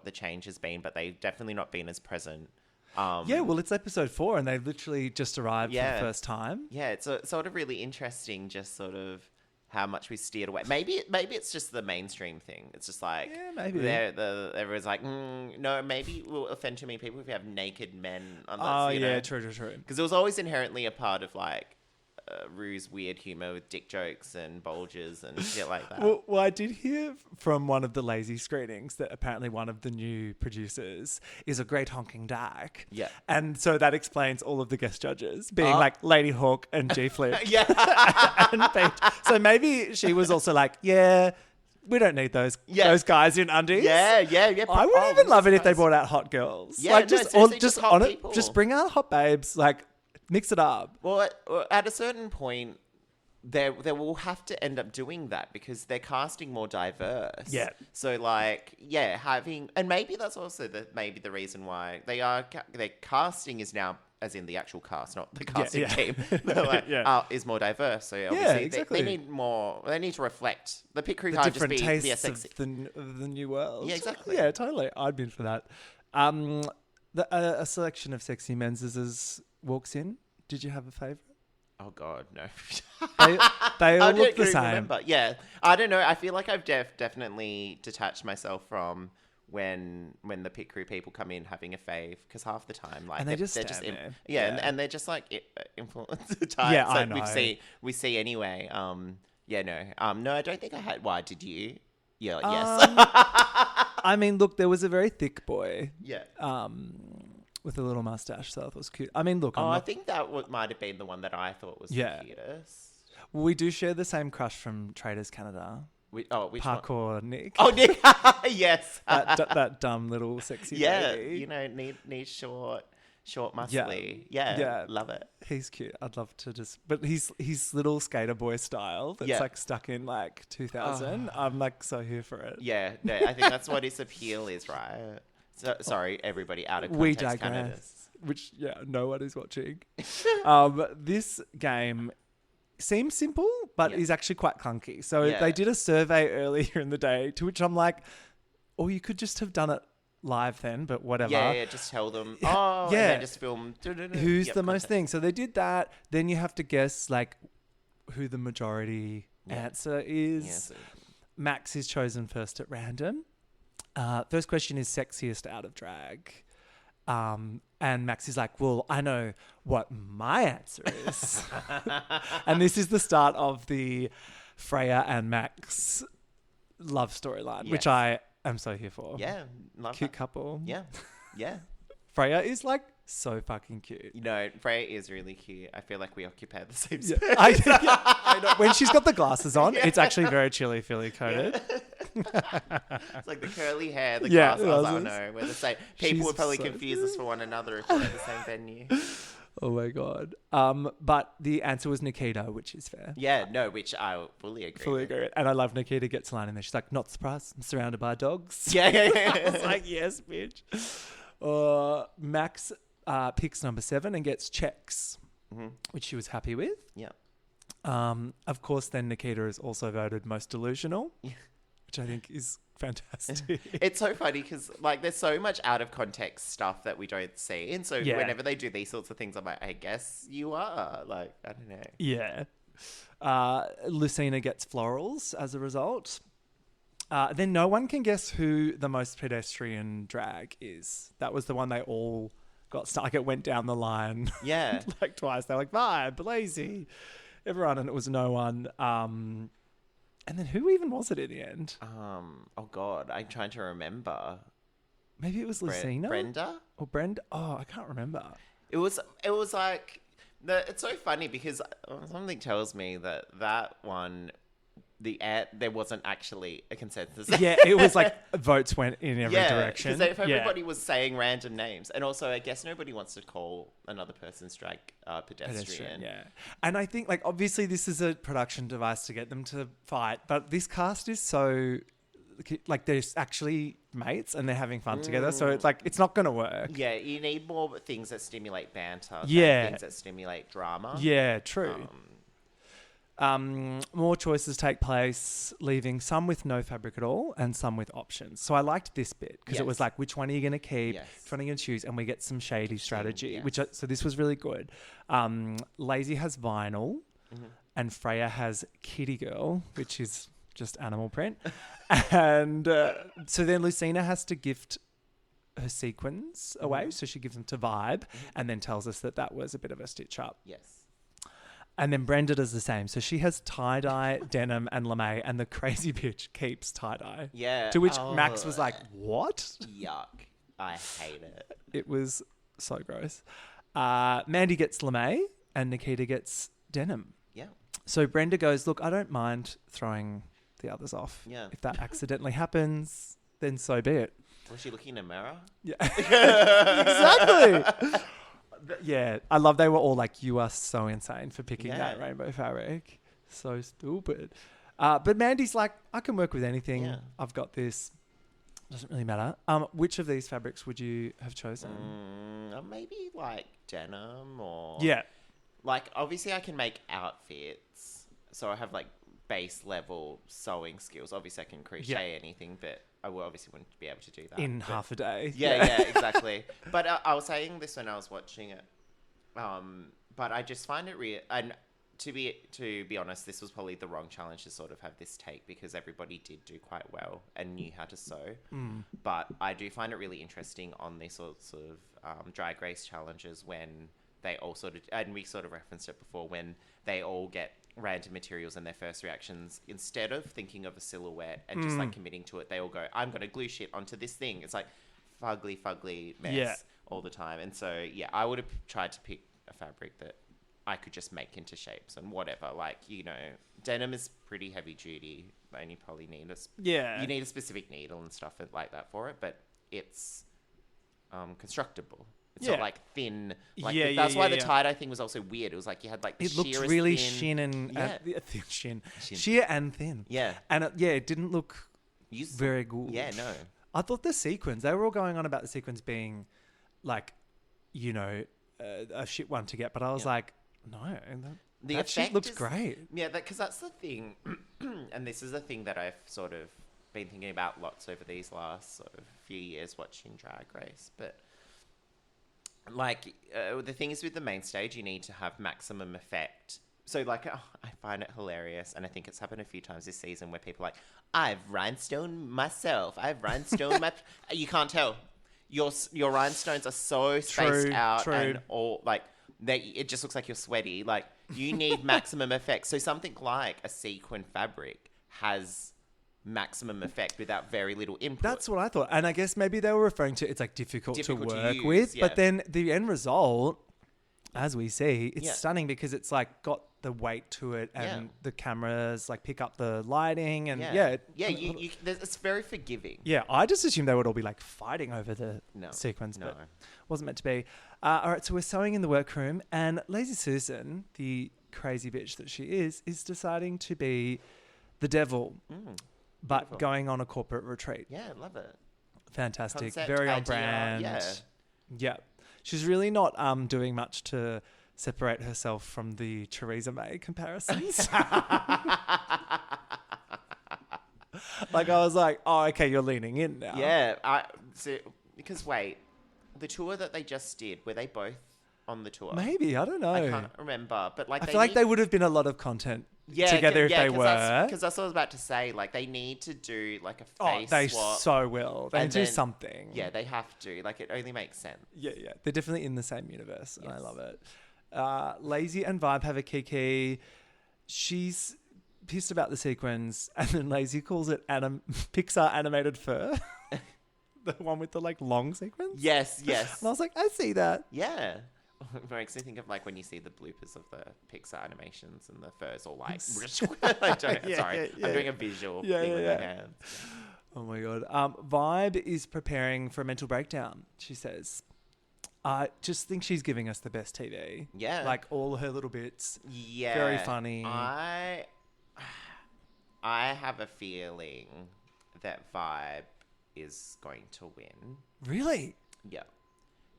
S6: the change has been, but they've definitely not been as present.
S1: Well, it's episode 4 and they've literally just arrived for the first time. Yeah,
S6: it's sort of really interesting, just sort of how much we steered away. Maybe it's just the mainstream thing. It's just like,
S1: maybe
S6: everyone's like, no, maybe it will offend too many people if we have naked men on that.
S1: True.
S6: Because it was always inherently a part of, like, Rue's weird humor with dick jokes and bulges and shit like that.
S1: Well, I did hear from one of the Lazy screenings that apparently one of the new producers is a great honking dyke.
S6: Yeah.
S1: And so that explains all of the guest judges being like Lady Hawk and G-Flip. And Paige. So maybe she was also like, we don't need those guys in undies.
S6: Yeah.
S1: I would even love it if they brought out hot girls.
S6: Yeah, like, just hot people.
S1: Just bring out hot babes, like, mix it up.
S6: Well, at a certain point, they will have to end up doing that, because they're casting more diverse.
S1: Yeah.
S6: So, like, having, and maybe that's also the reason why their casting is now as in the actual cast, not the casting team, is more diverse. So obviously
S1: exactly.
S6: they need more. They need to reflect the pit crew.
S1: The
S6: Can't just
S1: different
S6: be
S1: tastes
S6: sexy.
S1: of the new world.
S6: Yeah, exactly.
S1: Yeah, totally. I'd been for that. A selection of sexy menses walks in. Did you have a favourite?
S6: Oh God, no.
S1: They all
S6: I
S1: look the
S6: don't
S1: same.
S6: remember. Yeah, I don't know. I feel like I've definitely detached myself from when the pit crew people come in having a fave, because half the time, like,
S1: And they just
S6: they're
S1: stand there.
S6: and they're just like influencer types.
S1: Yeah, I
S6: like
S1: know.
S6: we see anyway. No, I don't think I had. Why did you? Yeah, yes.
S1: I mean, look, there was a very thick boy.
S6: Yeah.
S1: With a little mustache, so that was cute. I mean, look,
S6: I think that might have been the one that I thought was the cutest.
S1: Well, we do share the same crush from Traitors Canada.
S6: Which
S1: Parkour
S6: one?
S1: Nick.
S6: Oh, Nick. Yes.
S1: that dumb little sexy baby.
S6: You know, need short, muscly. Yeah. Love it.
S1: He's cute. I'd love to but he's little skater boy style that's like stuck in like 2000. I'm like so here for it.
S6: Yeah, no, I think that's what his appeal is, right? So, sorry, everybody out of context.
S1: We digress.
S6: Canada.
S1: Which, no one is watching. This game seems simple, but is actually quite clunky. So they did a survey earlier in the day, to which I'm like, you could just have done it live then, but whatever.
S6: Yeah, just tell them. And then just film.
S1: Who's the most thing? So they did that. Then you have to guess like who the majority answer is.
S6: Yeah, so.
S1: Max is chosen first at random. First question is sexiest out of drag. And Max is like, well, I know what my answer is. And this is the start of the Freya and Max love storyline, which I am so here for.
S6: Yeah. Love
S1: Cute
S6: that.
S1: couple.
S6: Yeah. Yeah.
S1: Freya is like so fucking cute.
S6: You know, Freya is really cute. I feel like we occupy the same
S1: Yeah.
S6: space.
S1: I know. When she's got the glasses on, it's actually very Chilli Philly coded.
S6: It's like the curly hair, the
S1: Yeah,
S6: glasses. I was like,
S1: glasses.
S6: no, we're the same. People
S1: She's
S6: would probably
S1: so
S6: confuse us for one another if we're at the same venue.
S1: Oh my God. But the answer was Nikita, which is fair.
S6: Yeah, no, which I fully agree.
S1: Fully
S6: with.
S1: agree. And I love Nikita gets a line in there. She's like, not surprised. I'm surrounded by dogs.
S6: Yeah.
S1: I was like, yes, bitch. Max picks number 7 and gets checks, which she was happy with.
S6: Yeah.
S1: Of course, then Nikita is also voted most delusional, which I think is fantastic.
S6: It's so funny because like there's so much out of context stuff that we don't see, and so whenever they do these sorts of things, I'm like, I guess you are. Like, I don't know.
S1: Yeah. Lucina gets florals as a result. Then no one can guess who the most pedestrian drag is. That was the one they all got stuck. Like it went down the line.
S6: Yeah.
S1: like twice. They're like, Vibe, Lazy, everyone, and it was no one. And then who even was it in the end?
S6: Oh God, I'm trying to remember.
S1: Maybe it was Lucina?
S6: Brenda?
S1: Or Brenda? Oh, I can't remember.
S6: It was like it's so funny because something tells me that one there wasn't actually a consensus.
S1: Yeah, it was like votes went in every direction.
S6: Because if everybody was saying random names, and also I guess nobody wants to call another person's drag pedestrian.
S1: Yeah, and I think like obviously this is a production device to get them to fight, but this cast is so like they're actually mates and they're having fun together, so it's like it's not going to work.
S6: Yeah, you need more things that stimulate banter.
S1: Yeah,
S6: things that stimulate drama.
S1: Yeah, true. More choices take place, leaving some with no fabric at all and some with options. So I liked this bit because it was like, which one are you going to keep? Which one are you going to choose? And we get some shady strategy, so this was really good. Lazy has vinyl and Freya has kitty girl, which is just animal print. And so then Lucina has to gift her sequins away. So she gives them to Vibe and then tells us that was a bit of a stitch up.
S6: Yes.
S1: And then Brenda does the same. So she has tie-dye, denim, and lame, and the crazy bitch keeps tie-dye.
S6: Yeah.
S1: To which Max was like, what?
S6: Yuck. I hate it.
S1: It was so gross. Mandy gets lame, and Nikita gets denim.
S6: Yeah.
S1: So Brenda goes, look, I don't mind throwing the others off.
S6: Yeah.
S1: If that accidentally happens, then so be it.
S6: Was she looking in a mirror?
S1: Yeah. Exactly. Yeah, I love they were all like, you are so insane for picking that rainbow fabric. So stupid. But Mandy's like, I can work with anything. Yeah. I've got this. Doesn't really matter. Which of these fabrics would you have chosen?
S6: Maybe like denim or...
S1: Yeah.
S6: Like, obviously I can make outfits. So I have like base level sewing skills. Obviously I can crochet anything, but I obviously wouldn't be able to do that.
S1: In half a day.
S6: Yeah, exactly. But I was saying this when I was watching it. But I just find it real. And to be honest, this was probably the wrong challenge to sort of have this take because everybody did do quite well and knew how to sew. But I do find it really interesting on these sorts of drag race challenges when they all sort of, and we sort of referenced it before, when they all get random materials and their first reactions, instead of thinking of a silhouette and just like committing to it, they all go, I'm going to glue shit onto this thing. It's like fugly mess all the time. And so, yeah, I would have tried to pick a fabric that I could just make into shapes and whatever. Like, you know, denim is pretty heavy duty and you probably need you need a specific needle and stuff like that for it, but it's constructible. It's not like thin. Like that's why the tie-dye thing was also weird. It was like you had like
S1: it looked really thin and thin shin. Sheer and thin.
S6: Yeah.
S1: And it didn't look very good.
S6: Yeah, no.
S1: I thought the sequins, they were all going on about the sequins being like, you know, a shit one to get, but I was like, no, that shit looks great.
S6: Yeah, because that's the thing, and this is the thing that I've sort of been thinking about lots over these last sort of few years watching Drag Race, but like the thing is with the main stage, you need to have maximum effect. So like, I find it hilarious, and I think it's happened a few times this season where people are like, I've rhinestoned myself. I've rhinestoned my... You can't tell. Your rhinestones are so spaced out and all like it just looks like you're sweaty. Like you need maximum effect. So something like a sequin fabric has maximum effect without very little input.
S1: That's what I thought. And I guess maybe they were referring to it's like difficult to work
S6: use,
S1: with. But then the end result, as we see, it's stunning because it's like got the weight to it and the cameras like pick up the lighting and
S6: it's very forgiving.
S1: Yeah, I just assumed they would all be like fighting over the sequence, but wasn't meant to be. All right, so we're sewing in the workroom and Lazy Susan, the crazy bitch that she is deciding to be the devil. But beautiful. Going on a corporate retreat.
S6: Yeah, love it.
S1: Fantastic.
S6: Concept,
S1: very on
S6: idea,
S1: brand. Yeah. She's really not doing much to separate herself from the Theresa May comparisons. Like I was like, oh, okay, you're leaning in now.
S6: Yeah. Because wait, the tour that they just did, were they both on the tour?
S1: Maybe, I don't know.
S6: I can't remember. But like,
S1: I feel like there would have been a lot of content together if they were.
S6: Because that's what I was about to say. Like, they need to do like a face
S1: they
S6: swap.
S1: so will. They do something.
S6: Yeah, they have to. Like, it only makes sense.
S1: Yeah. They're definitely in the same universe, and I love it. Lazy and Vibe have a kiki. She's pissed about the sequins, and then Lazy calls it Pixar animated fur. The one with the like long sequins.
S6: Yes.
S1: And I was like, I see that.
S6: Yeah. It makes me think of like when you see the bloopers of the Pixar animations and the furs all like... I'm doing a visual thing with my hands.
S1: Oh my God. Vibe is preparing for a mental breakdown, she says. I just think she's giving us the best TV.
S6: Yeah.
S1: Like all her little bits.
S6: Yeah.
S1: Very funny.
S6: I have a feeling that Vibe is going to win.
S1: Really?
S6: Yeah.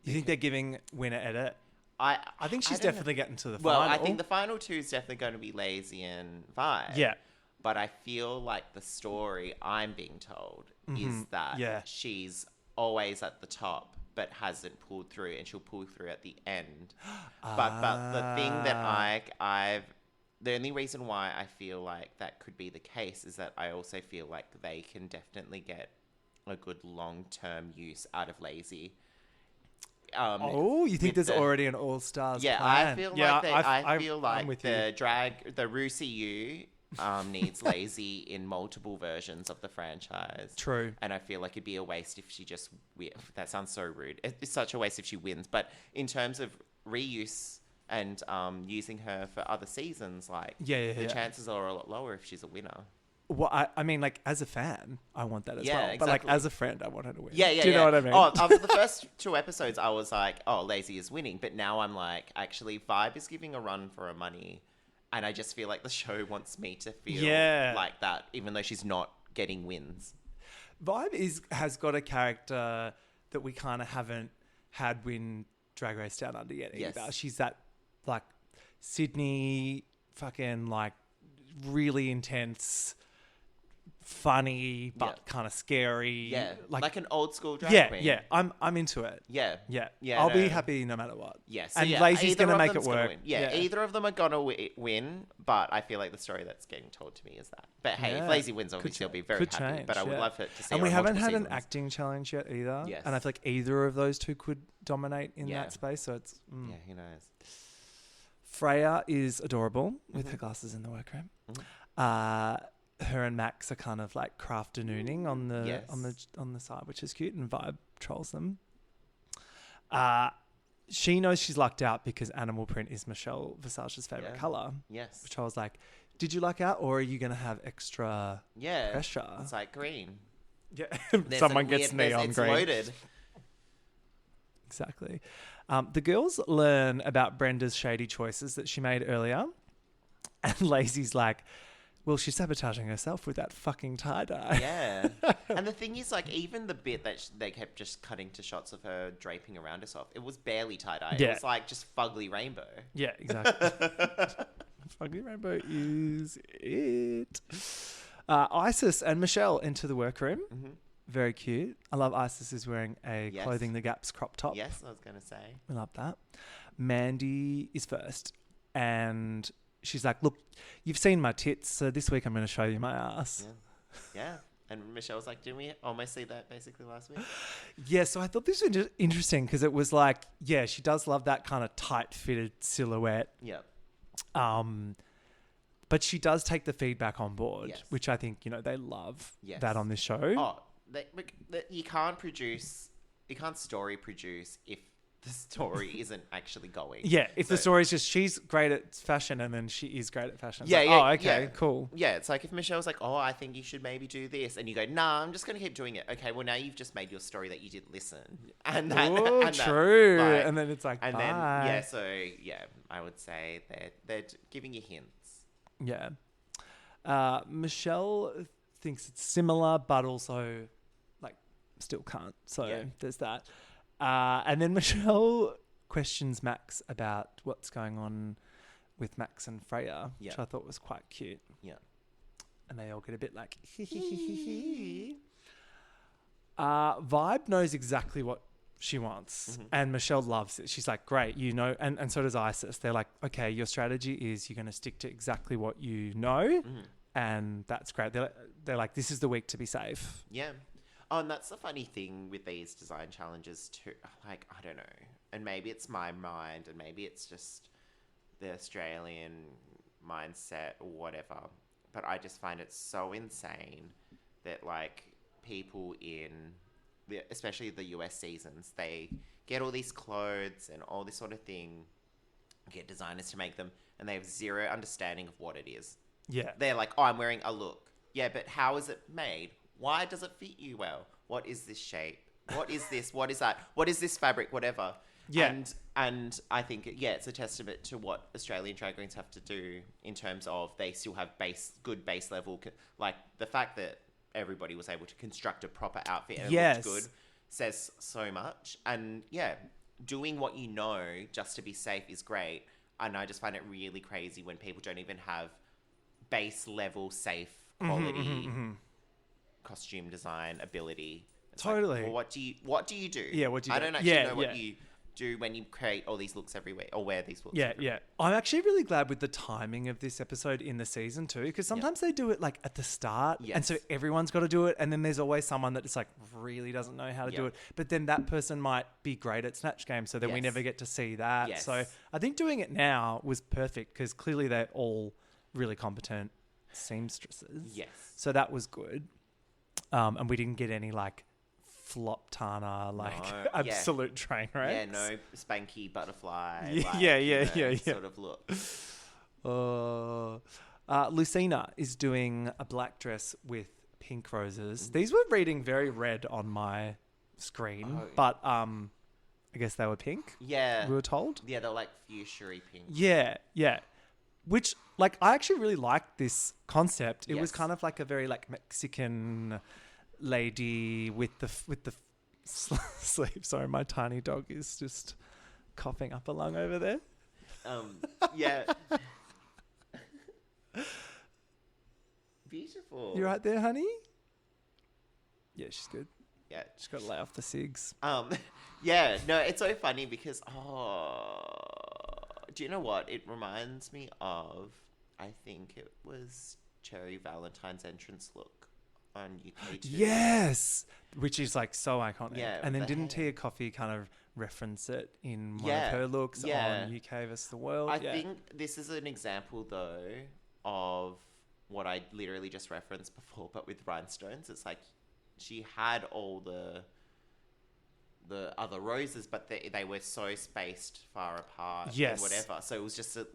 S1: You think they're giving winner edit? I think she's definitely getting to the final.
S6: Well, I think the final two is definitely going to be Lazy and Vibe.
S1: Yeah.
S6: But I feel like the story I'm being told is that she's always at the top but hasn't pulled through, and she'll pull through at the end. But the thing that the only reason why I feel like that could be the case is that I also feel like they can definitely get a good long-term use out of Lazy.
S1: You think there's already an all-stars plan?
S6: I feel like the Rusi U needs Lazy in multiple versions of the franchise.
S1: True.
S6: And I feel like it'd be a waste if she just... That sounds so rude. It's such a waste if she wins. But in terms of reuse and using her for other seasons, like the chances are a lot lower if she's a winner.
S1: Well, I mean, like, as a fan, I want that as well.
S6: Exactly.
S1: But, like, as a friend, I want her to win.
S6: Do you
S1: know what I mean?
S6: Oh, after the first two episodes, I was like, oh, Lazy is winning. But now I'm like, actually, Vibe is giving a run for her money. And I just feel like the show wants me to feel like that, even though she's not getting wins.
S1: has got a character that we kind of haven't had win Drag Race Down Under yet either.
S6: Yes.
S1: She's that like Sydney fucking like really intense, funny but kind of scary.
S6: Yeah, like an old school drag queen.
S1: Yeah, I'm into it.
S6: Yeah.
S1: Yeah.
S6: Yeah,
S1: I'll
S6: no.
S1: be happy no matter what.
S6: Yes.
S1: And Lazy's
S6: either
S1: going to
S6: of
S1: make it
S6: them's gonna
S1: work.
S6: win. Yeah, either of them are going to win, but I feel like the story that's getting told to me is that. But hey, if Lazy wins, obviously I'll be very happy.
S1: Change,
S6: but I would love it to see
S1: And
S6: her
S1: we
S6: on
S1: haven't
S6: multiple
S1: had an
S6: seasons.
S1: acting challenge yet either.
S6: Yes.
S1: And I feel like either of those two could dominate in
S6: Yeah.
S1: that space. So it's...
S6: Yeah, who knows?
S1: Freya is adorable with her glasses in the workroom. Her and Max are kind of like crafternooning on the side, which is cute, and Vibe trolls them. She knows she's lucked out because animal print is Michelle Visage's favorite color.
S6: Yes.
S1: Which I was like, did you luck out, or are you going to have extra pressure?
S6: It's like green.
S1: Yeah,
S6: There's
S1: someone
S6: a
S1: gets
S6: weird-
S1: neon
S6: it's
S1: green.
S6: loaded.
S1: Exactly. The girls learn about Brenda's shady choices that she made earlier. And Lazy's like, well, she's sabotaging herself with that fucking tie-dye.
S6: Yeah. And the thing is, like, even the bit that they kept just cutting to shots of her draping around herself, it was barely tie-dye.
S1: Yeah.
S6: It was like just fugly rainbow.
S1: Yeah, exactly. Fugly Rainbow is it. Isis and Michelle enter the workroom.
S6: Mm-hmm.
S1: Very cute. I love Isis is wearing a
S6: Yes.
S1: Clothing the Gaps crop top.
S6: Yes, I was going to say.
S1: We love that. Mandy is first. And she's like, look, you've seen my tits, so this week I'm going to show you my ass.
S6: Yeah. And Michelle was like, didn't we almost see that basically last week?
S1: Yeah, so I thought this was interesting because it was like, yeah, she does love that kind of tight-fitted silhouette.
S6: Yeah.
S1: But she does take the feedback on board,
S6: Yes.
S1: which I think, they love
S6: Yes.
S1: that on this show.
S6: Oh, you can't story produce if the story isn't actually going.
S1: Yeah, if the story is just she's great at fashion and then she is great at fashion. It's
S6: Yeah,
S1: like,
S6: yeah,
S1: oh, okay,
S6: yeah.
S1: cool.
S6: Yeah, it's like if Michelle's like, oh, I think you should maybe do this. And you go, nah, I'm just going to keep doing it. Okay, well, now you've just made your story that you didn't listen. And that,
S1: Oh,
S6: and
S1: true.
S6: that,
S1: And then it's like,
S6: and
S1: bye.
S6: then, yeah, so, yeah, I would say they're giving you hints.
S1: Yeah. Michelle thinks it's similar, but also, like, still can't. So there's that. And then Michelle questions Max about what's going on with Max and Freya, which I thought was quite cute.
S6: Yeah.
S1: And they all get a bit like, Vibe knows exactly what she wants. And Michelle loves it. She's like, great, and so does Isis. They're like, okay, your strategy is you're going to stick to exactly what you know. And that's great. They're like, this is the week to be safe.
S6: Yeah. Oh, and that's the funny thing with these design challenges too. Like, I don't know. And maybe it's my mind and maybe it's just the Australian mindset or whatever. But I just find it so insane that, like, people especially the US seasons, they get all these clothes and all this sort of thing, get designers to make them, and they have zero understanding of what it is.
S1: Yeah.
S6: They're like, oh, I'm wearing a look. Yeah, but how is it made? Why does it fit you well? What is this shape? What is this? What is that? What is this fabric? Whatever.
S1: Yeah.
S6: And I think, it's a testament to what Australian drag queens have to do in terms of they still have good base level. Like, the fact that everybody was able to construct a proper outfit and it looked good says so much. And, doing what you know just to be safe is great. And I just find it really crazy when people don't even have base level safe quality costume design ability. It's
S1: Totally.
S6: like, well, what do you do?
S1: Yeah, what do you
S6: I
S1: do?
S6: don't actually know what you do when you create all these looks everywhere or wear these looks everywhere.
S1: I'm actually really glad with the timing of this episode in the season too, because sometimes they do it like at the start, and so everyone's got to do it, and then there's always someone that just like really doesn't know how to do it, but then that person might be great at Snatch Game, so then we never get to see that. So I think doing it now was perfect because clearly they're all really competent seamstresses.
S6: Yes.
S1: So that was good. And we didn't get any like flop Tana, like absolute train wreck.
S6: Yeah, no spanky butterfly.
S1: Sort
S6: of look.
S1: Lucina is doing a black dress with pink roses. These were reading very red on my screen, but I guess they were pink.
S6: Yeah.
S1: We were told.
S6: Yeah, they're like fuchsia-y pink.
S1: Yeah. Which, like, I actually really liked this concept. It was kind of like a very, like, Mexican lady with the sleeve. Sorry, my tiny dog is just coughing up a lung over there.
S6: Yeah. Beautiful.
S1: You right there, honey? Yeah, she's good.
S6: Yeah.
S1: She's got to lay off the cigs.
S6: Yeah, no, it's so funny because, do you know what? It reminds me of, I think it was Cherry Valentine's entrance look on UK too.
S1: Yes! Which is like so iconic.
S6: Yeah,
S1: and then
S6: the
S1: didn't
S6: hair.
S1: Tia Coffee kind of reference it in one
S6: Yeah,
S1: of her looks
S6: yeah.
S1: on UK vs. the World?
S6: I think this is an example, though, of what I literally just referenced before, but with rhinestones. It's like she had all the other roses, but they were so spaced far apart.
S1: Yes.
S6: And whatever. So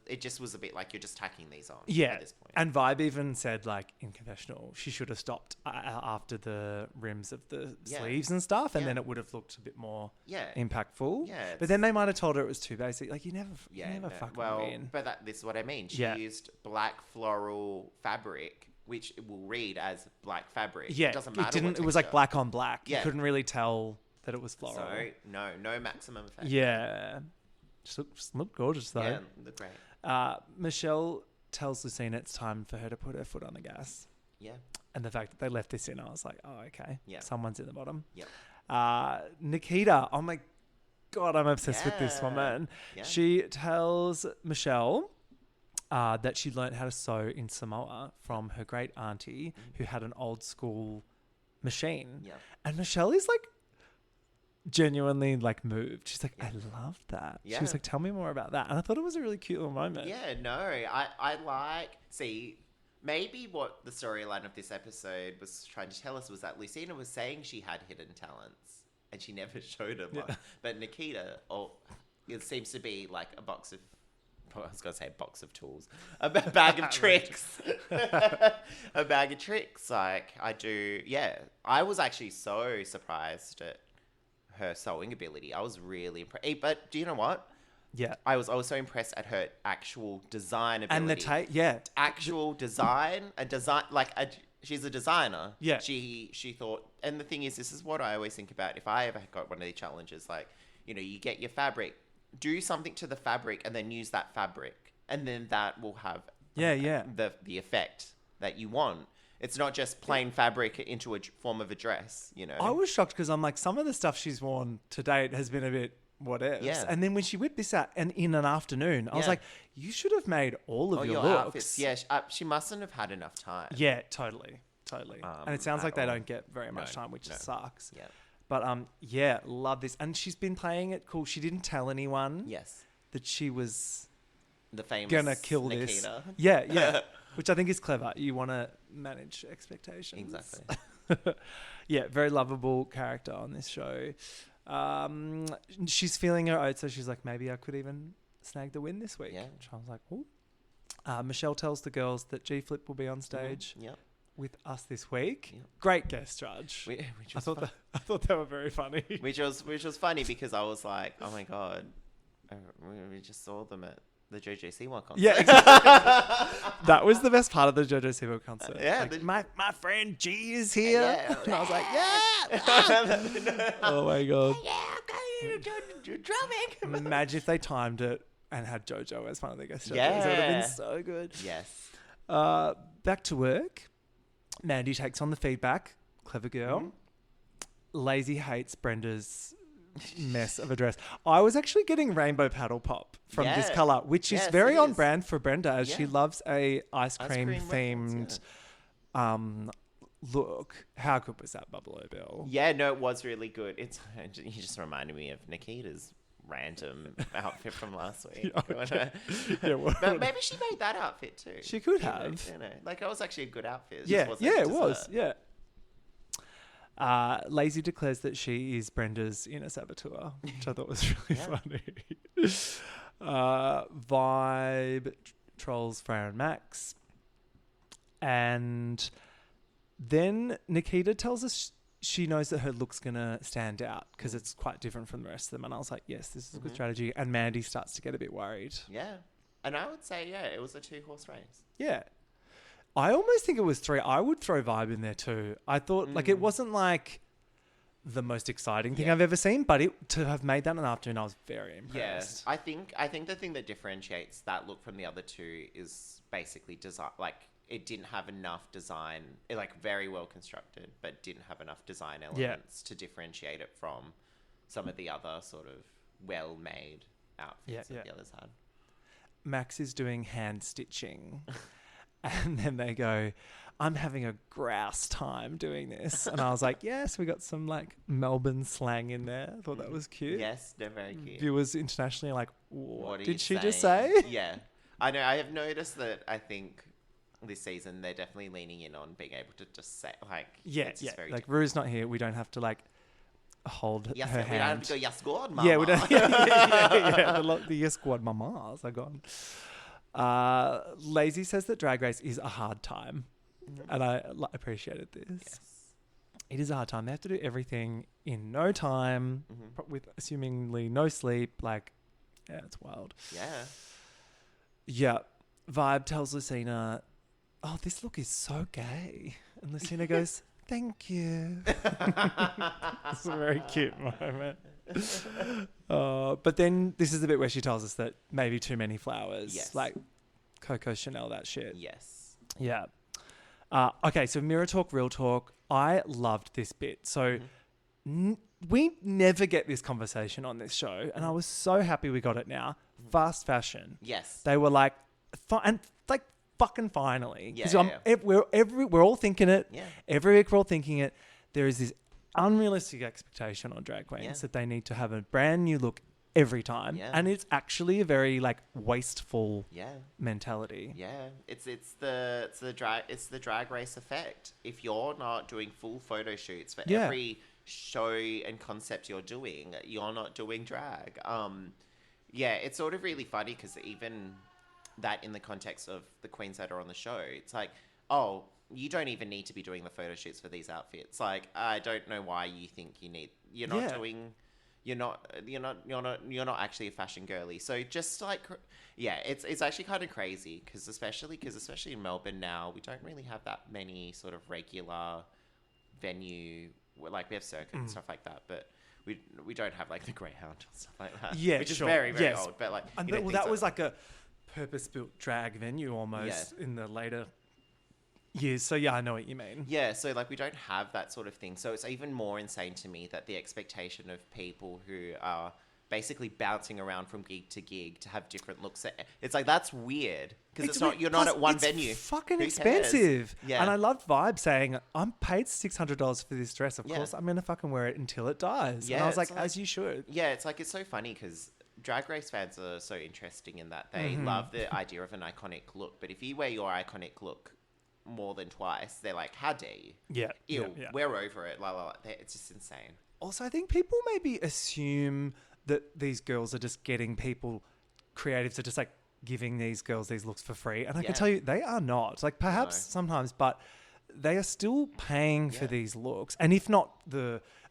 S6: it just was a bit like you're just tacking these on.
S1: Yeah.
S6: At this point.
S1: And Vibe even said, like, in confessional, she should have stopped after the rims of the sleeves and stuff, and then it would have looked a bit more impactful.
S6: Yeah,
S1: But then they might have told her it was too basic. Like, you never
S6: no.
S1: fucking
S6: Well,
S1: win.
S6: but this is what I mean. She used black floral fabric, which will read as black fabric.
S1: Yeah.
S6: It doesn't matter.
S1: It was like black on black.
S6: Yeah.
S1: You couldn't really tell that it was floral.
S6: So no maximum effect.
S1: Yeah. Just looked gorgeous though.
S6: Yeah, look great.
S1: Michelle tells Lucina it's time for her to put her foot on the gas.
S6: Yeah.
S1: And the fact that they left this in, I was like, oh, okay.
S6: Yeah.
S1: Someone's in the bottom.
S6: Yep.
S1: Nikita, oh my God, I'm obsessed with this woman.
S6: Yeah.
S1: She tells Michelle that she learned how to sew in Samoa from her great auntie who had an old school machine.
S6: Yeah.
S1: And Michelle is like genuinely like moved. She's like, I love that.
S6: Yeah.
S1: She was like, tell me more about that. And I thought it was a really cute little moment.
S6: Yeah, no, I see, maybe what the storyline of this episode was trying to tell us was that Lucina was saying she had hidden talents and she never showed them.
S1: Yeah.
S6: But Nikita, it seems to be like a box of, I was going to say a box of tools, a bag of tricks. A bag of tricks. Like, I was actually so surprised at her sewing ability. I was really impressed. But do you know what?
S1: Yeah.
S6: I was also impressed at her actual design ability.
S1: And the
S6: actual design, she's a designer.
S1: Yeah.
S6: She thought, and the thing is, this is what I always think about if I ever got one of these challenges, like, you get your fabric, do something to the fabric and then use that fabric. And then that will have the effect that you want. It's not just plain fabric into a form of a dress,
S1: I was shocked because I'm like, some of the stuff she's worn to date has been a bit what ifs.
S6: Yeah.
S1: And then when she whipped this out and in an afternoon, I was like, you should have made all of your looks.
S6: Outfits. Yeah, she mustn't have had enough time.
S1: Yeah, totally. And it sounds like they don't get very much time, which sucks.
S6: Yeah.
S1: But love this. And she's been playing it cool. She didn't tell anyone that she was
S6: the famous
S1: gonna kill
S6: Nikita.
S1: this. Yeah. Which I think is clever. You want to manage expectations.
S6: Exactly.
S1: Yeah, very lovable character on this show. She's feeling her oats, so she's like, maybe I could even snag the win this week.
S6: Yeah.
S1: Which I was like, ooh. Michelle tells the girls that G-Flip will be on stage with us this week. Yep. Great guest judge. I thought they were very funny.
S6: Which was funny because I was like, oh my God, we just saw them at the JoJo Siwa concert.
S1: Yeah, exactly. That was the best part of the JoJo Siwa concert.
S6: Yeah.
S1: Like, my friend G is here.
S6: Yeah.
S1: And I was like, yeah. Oh my God.
S6: You're drumming.
S1: Imagine if they timed it and had JoJo as one of the guest judges.
S6: Yeah.
S1: It would have been so good.
S6: Yes.
S1: Back to work. Mandy takes on the feedback. Clever girl.
S6: Mm-hmm.
S1: Lazy hates Brenda's mess of a dress. I was actually getting rainbow paddle pop from this colour, which is very on brand for Brenda, as she loves a ice cream themed look. How good was that Buffalo Bill?
S6: Yeah, no, it was really good. You just reminded me of Nikita's random outfit from last week. But maybe she made that outfit too.
S1: She could have.
S6: Like, it was actually a good outfit.
S1: It was. Yeah. Lazy declares that she is Brenda's inner saboteur, which I thought was really funny. Vibe trolls Freya and Max. And then Nikita tells us she knows that her look's going to stand out because it's quite different from the rest of them. And I was like, yes, this is a good strategy. And Mandy starts to get a bit worried.
S6: Yeah. And I would say, it was a 2-horse race.
S1: Yeah. I almost think it was 3. I would throw Vibe in there too. I thought like it wasn't like the most exciting thing I've ever seen, but to have made that in the afternoon, I was very impressed.
S6: I think the thing that differentiates that look from the other two is basically design. Like it didn't have enough design, like very well constructed, but didn't have enough design elements to differentiate it from some of the other sort of well-made outfits that the others had.
S1: Max is doing hand stitching, and then they go, I'm having a grouse time doing this. And I was like, yes, we got some like Melbourne slang in there. I thought that was cute.
S6: Yes, they're very cute.
S1: Viewers internationally are like, what did she
S6: saying?
S1: just say?
S6: Yeah. I know. I have noticed that I think this season they're definitely leaning in on being able to just say, like, it's just very
S1: like Rue's not here. We don't have to like hold
S6: yes,
S1: her
S6: we
S1: hand.
S6: don't have to go, yes, God, mama.
S1: Yeah, we don't. The yes squad mamas are gone. Lazy says that Drag Race is a hard time. And I appreciated this.
S6: Yes.
S1: It is a hard time. They have to do everything in no time, with assumingly no sleep. Like, yeah, it's wild.
S6: Yeah.
S1: Yeah. Vibe tells Lucina, oh, this look is so gay. And Lucina goes, thank you. It's a very cute moment. But then this is the bit where she tells us that maybe too many flowers.
S6: Yes.
S1: Like Coco Chanel, that shit.
S6: Yes.
S1: Yeah. Okay, so Mirror Talk, Real Talk. I loved this bit. So we never get this conversation on this show, and I was so happy we got it now. Fast fashion.
S6: Yes.
S1: They were like, and like fucking finally.
S6: Yeah.
S1: We're all thinking it.
S6: Yeah.
S1: Every week we're all thinking it. There is this unrealistic expectation on drag queens that they need to have a brand new look every time.
S6: Yeah.
S1: And it's actually a very like wasteful
S6: Yeah.
S1: mentality.
S6: Yeah, it's the drag race effect. If you're not doing full photo shoots for every show and concept you're doing, you're not doing drag. It's sort of really funny because even that in the context of the queens that are on the show, it's like, oh, you don't even need to be doing the photo shoots for these outfits. Like, I don't know why you think you need. You're not doing. You're not actually a fashion girly. So just like, it's actually kind of crazy because especially in Melbourne now, we don't really have that many sort of regular venue. Like we have circuit and stuff like that, but we don't have like the Greyhound or stuff like that.
S1: Yeah,
S6: which is
S1: sure.
S6: very
S1: Yes.
S6: old. But like,
S1: that was like a purpose-built drag venue almost in the later years. So yeah, I know what you mean.
S6: Yeah, so like we don't have that sort of thing. So it's even more insane to me that the expectation of people who are basically bouncing around from gig to gig to have different looks. It's like, that's weird because you're not at one venue.
S1: It's fucking
S6: Who
S1: expensive.
S6: cares? Yeah.
S1: And I loved Vibe saying, I'm paid $600 for this dress. Of
S6: Yeah.
S1: course, I'm going to fucking wear it until it dies.
S6: Yeah,
S1: and I was
S6: it's
S1: like, as you should.
S6: Yeah, it's like, it's so funny because Drag Race fans are so interesting in that they love the idea of an iconic look. But if you wear your iconic look more than twice, they're like, how dare you?
S1: Yeah.
S6: Ew,
S1: yeah.
S6: we're over it. La, la, la. It's just insane.
S1: Also, I think people maybe assume that these girls are just getting people, creatives are just like giving these girls these looks for free. And I can tell you, they are not. Like perhaps sometimes, but they are still paying for these looks. And if not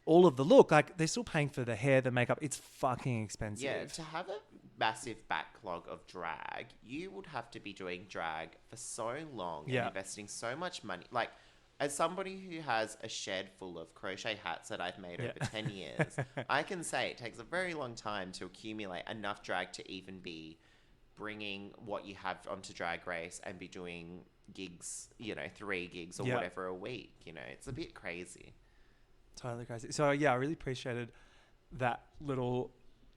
S1: all of the look, like they're still paying for the hair, the makeup. It's fucking expensive.
S6: Yeah, to have a massive backlog of drag, you would have to be doing drag for so long and investing so much money. Like, as somebody who has a shed full of crochet hats that I've made over 10 years, I can say it takes a very long time to accumulate enough drag to even be bringing what you have onto Drag Race and be doing gigs, 3 gigs or whatever a week. It's a bit crazy.
S1: Totally crazy. So yeah, I really appreciated that little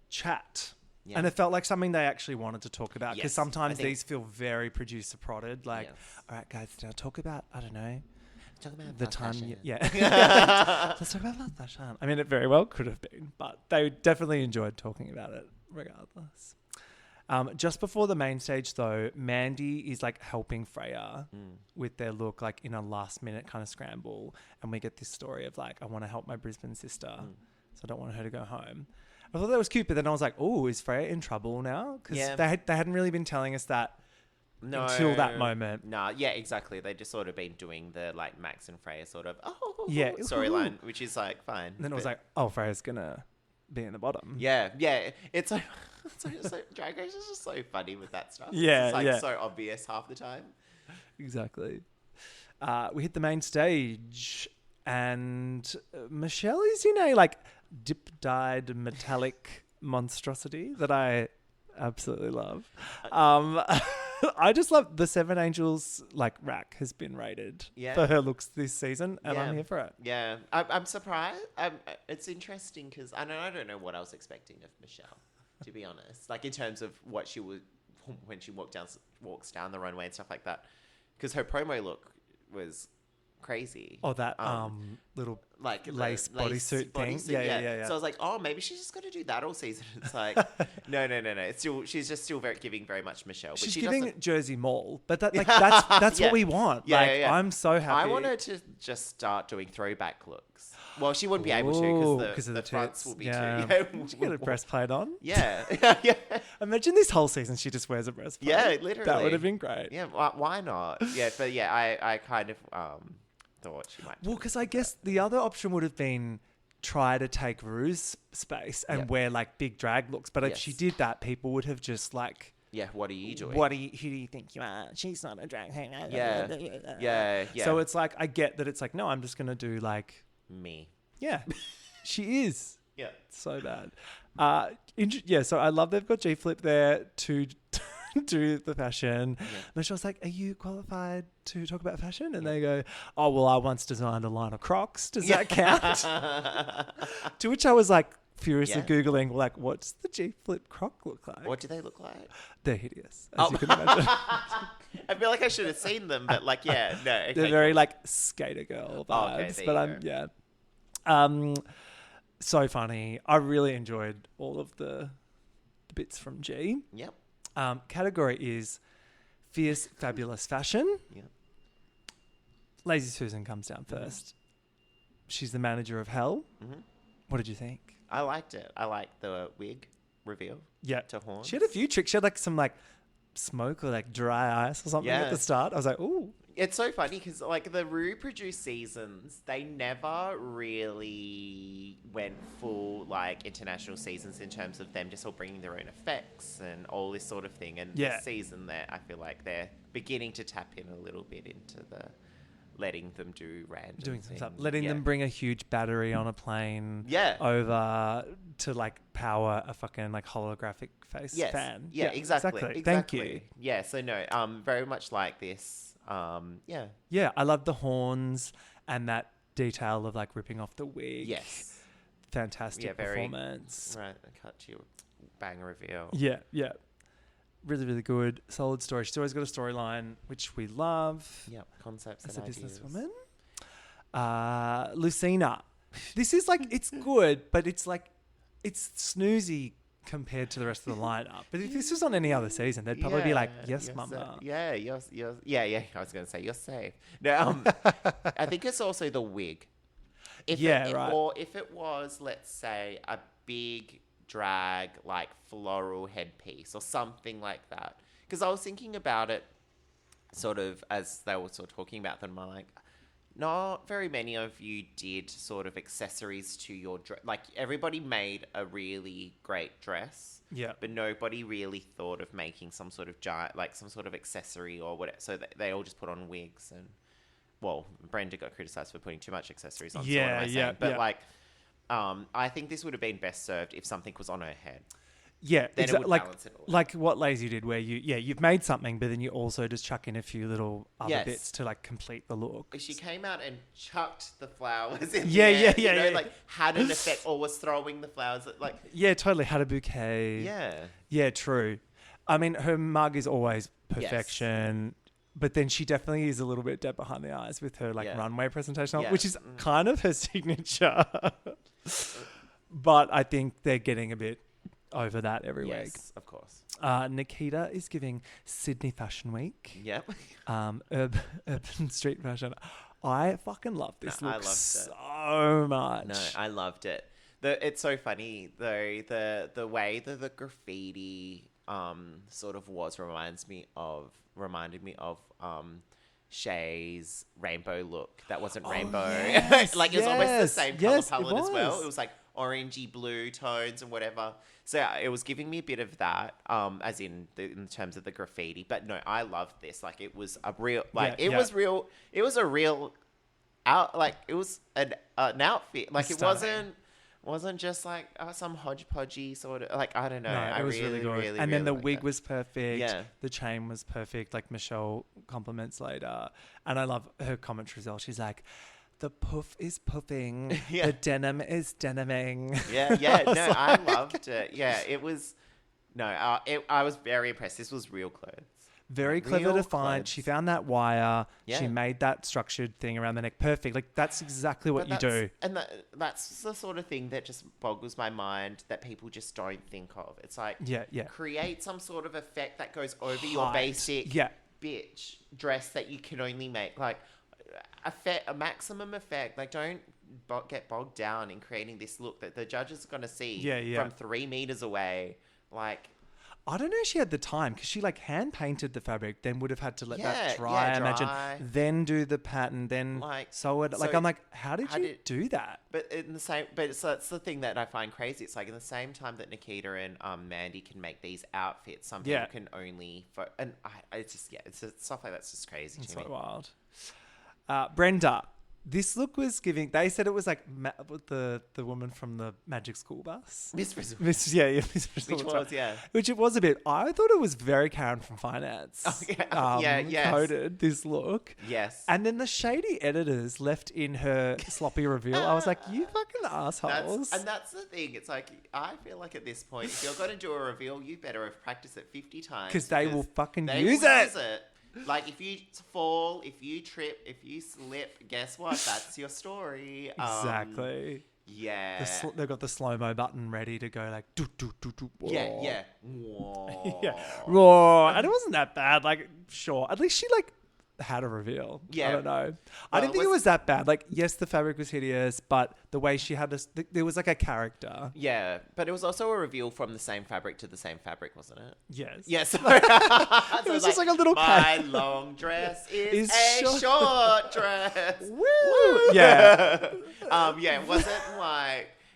S1: chat.
S6: Yeah.
S1: And it felt like something they actually wanted to talk about. Because
S6: Yes,
S1: sometimes
S6: I think-
S1: these feel very producer prodded. Like, all right, guys, now talk about, I don't know,
S6: Talk about
S1: the
S6: fast
S1: time.
S6: fashion.
S1: Let's talk about fast fashion. I mean, it very well could have been, but they definitely enjoyed talking about it regardless. Just before the main stage, though, Mandy is like helping Freya with their look, like in a last minute kind of scramble. And we get this story of like, I want to help my Brisbane sister, so I don't want her to go home. I thought that was cute, but then I was like, oh, is Freya in trouble now? Because they hadn't really been telling us that until that moment.
S6: No, yeah, exactly. They just sort of been doing the like Max and Freya sort of storyline, which is like fine.
S1: And then it was like, oh, Freya's gonna be in the bottom.
S6: Yeah. It's like so Drag Race is just so funny with that stuff.
S1: Yeah,
S6: it's like so obvious half the time.
S1: Exactly. We hit the main stage, and Michelle is in a like dip-dyed metallic monstrosity that I absolutely love. I just love the Seven Angels like rack has been rated for her looks this season, and I'm here for it.
S6: Yeah, I'm surprised. It's interesting because I don't know what I was expecting of Michelle, to be honest. Like in terms of what she would when she walks down the runway and stuff like that, because her promo look was crazy.
S1: Oh, that little like lace bodysuit thing. Yeah.
S6: So I was like, oh, maybe she's just going to do that all season. It's like, no. It's still, she's just still giving very much Michelle. But
S1: she's
S6: she
S1: giving
S6: doesn't...
S1: Jersey Mall, but that's what we want.
S6: Yeah.
S1: I'm so happy.
S6: I want her to just start doing throwback looks. Well, she wouldn't be able to because the fronts will be too. Yeah.
S1: She get a breastplate on.
S6: Yeah.
S1: Imagine this whole season she just wears a breastplate.
S6: Yeah, literally.
S1: That would have been great.
S6: Yeah, why not? Yeah, but I kind of thought she might.
S1: Well, because I guess the other option would have been try to take Rue's space and wear like big drag looks. But if she did that, people would have just like...
S6: Yeah, what are you doing?
S1: Who do you think you are? She's not a drag hanger.
S6: Yeah.
S1: So it's like, I get that it's like, no, I'm just going to do like...
S6: Me.
S1: Yeah, she is.
S6: Yeah.
S1: So bad. So I love they've got G Flip there to do the fashion. Yeah. Michelle's like, are you qualified to talk about fashion? And they go, oh, well, I once designed a line of Crocs. Does that count? To which I was like, furiously Googling, like, what's the G Flip Croc look like?
S6: What do they look like?
S1: They're hideous, as you can imagine.
S6: I feel like I should have seen them, but like, no. Okay,
S1: they're very like skater girl vibes. So funny. I really enjoyed all of the bits from G.
S6: Yep.
S1: Category is fierce, fabulous fashion.
S6: Yep.
S1: Lazy Susan comes down first. She's the manager of Hell. Mm-hmm. What did you think?
S6: I liked it. I liked the wig reveal.
S1: Yeah.
S6: To horns.
S1: She had a few tricks. She had like some like smoke or like dry ice or something at the start. I was like, ooh.
S6: It's so funny because like the Rue produced seasons, they never really went full like international seasons in terms of them just all bringing their own effects and all this sort of thing. And this season there, I feel like they're beginning to tap in a little bit into the letting them do random
S1: doing some
S6: things.
S1: stuff, letting them bring a huge battery on a plane over to like power a fucking like holographic face fan.
S6: Yeah, exactly.
S1: Thank you.
S6: Yeah, so no, very much like this.
S1: Yeah, I love the horns and that detail of like ripping off the wig.
S6: Yes.
S1: Fantastic performance.
S6: Right, cut to your bang reveal.
S1: Yeah. Really, really good. Solid story. She's always got a storyline, which we love.
S6: Yep, concepts
S1: as
S6: and
S1: a
S6: ideas.
S1: businesswoman. Lucina. This is like, it's good, but it's like, it's snoozy compared to the rest of the lineup. But if this was on any other season, they'd probably be like, yes, mama.
S6: Yeah, I was going to say, you're safe. No, I think it's also the wig. Or if it was, let's say, a big drag, like floral headpiece or something like that. Because I was thinking about it sort of as they were sort of talking about them. I'm like, not very many of you did sort of accessories to your dress. Like everybody made a really great dress, but nobody really thought of making some sort of giant, like some sort of accessory or whatever. So they all just put on wigs and, well, Brenda got criticized for putting too much accessories on. But I think this would have been best served if something was on her head.
S1: Yeah,
S6: then it would balance it all.
S1: Like what Lazy did, where you've made something, but then you also just chuck in a few little other bits to like complete the look.
S6: She came out and chucked the flowers in there, like had an effect or was throwing the flowers like.
S1: Yeah, totally had a bouquet. Yeah, true. I mean, her mug is always perfection. Yes. But then she definitely is a little bit dead behind the eyes with her like runway presentation, which is kind of her signature. But I think they're getting a bit over that every week.
S6: Yes, of course.
S1: Nikita is giving Sydney Fashion Week.
S6: Yep.
S1: Urban street fashion. I fucking love this look so much.
S6: No, I loved it. It's so funny though. The way that the graffiti sort of reminded me of Shay's rainbow look. That wasn't rainbow.
S1: Yes,
S6: like it was almost the same color palette as well. It was like orangey blue tones and whatever. So yeah, it was giving me a bit of that, as in terms of the graffiti. But no, I loved this. Like it was a real, was real. It was a real it was an outfit. Like it wasn't just like some hodgepodgey sort of, like, I don't know.
S1: No, it was really good.
S6: Really,
S1: and then the
S6: liked
S1: wig
S6: that.
S1: was perfect.
S6: Yeah.
S1: The chain was perfect. Like Michelle compliments later. And I love her commentary as well. She's like, the puff is puffing.
S6: Yeah.
S1: The denim is deniming.
S6: Yeah. No, I loved it. Yeah, it was, I was very impressed. This was real clothes.
S1: Very clever to find.
S6: clothes.
S1: She found that wire.
S6: Yeah.
S1: She made that structured thing around the neck perfect. Like that's exactly what you do.
S6: And that's the sort of thing that just boggles my mind that people just don't think of. It's like, create some sort of effect that goes over your basic bitch dress that you can only make. Like a maximum effect. Like don't get bogged down in creating this look that the judges are going to see from 3 meters away. Like,
S1: I don't know if she had the time because she like hand painted the fabric, then would have had to let that dry, I imagine, then do the pattern, then sew it. Like, I'm like, how did you do that?
S6: But it's the thing that I find crazy. It's like in the same time that Nikita and Mandy can make these outfits, some people can only, it's just, it's stuff like that's just crazy to me.
S1: It's so wild. Brenda. This look was giving. They said it was like the woman from the Magic School Bus,
S6: Miss Frizzle.
S1: Miss Frizzle.
S6: Which was
S1: Which it was a bit. I thought it was very Karen from Finance.
S6: Oh yeah,
S1: coded this look.
S6: Yes.
S1: And then the shady editors left in her sloppy reveal. I was like, you fucking assholes.
S6: That's the thing. It's like, I feel like at this point, if you're going to do a reveal, you better have practiced it 50 times
S1: because they will fucking use it.
S6: Like, if you fall, if you trip, if you slip, guess what? That's your story.
S1: Exactly.
S6: Yeah.
S1: They've got the slow-mo button ready to go like, do, do, do, do. Whoa.
S6: Yeah. Whoa.
S1: Yeah. Whoa. And it wasn't that bad. Like, sure. At least she, like, had a reveal.
S6: Yeah.
S1: I don't know. I didn't think it was that bad. Like, yes, the fabric was hideous, but the way she had there was like a character.
S6: Yeah, but it was also a reveal from the same fabric to the same fabric, wasn't it?
S1: Yes.
S6: Yes.
S1: It was just like a little
S6: my long dress is a short dress.
S1: Woo! Yeah.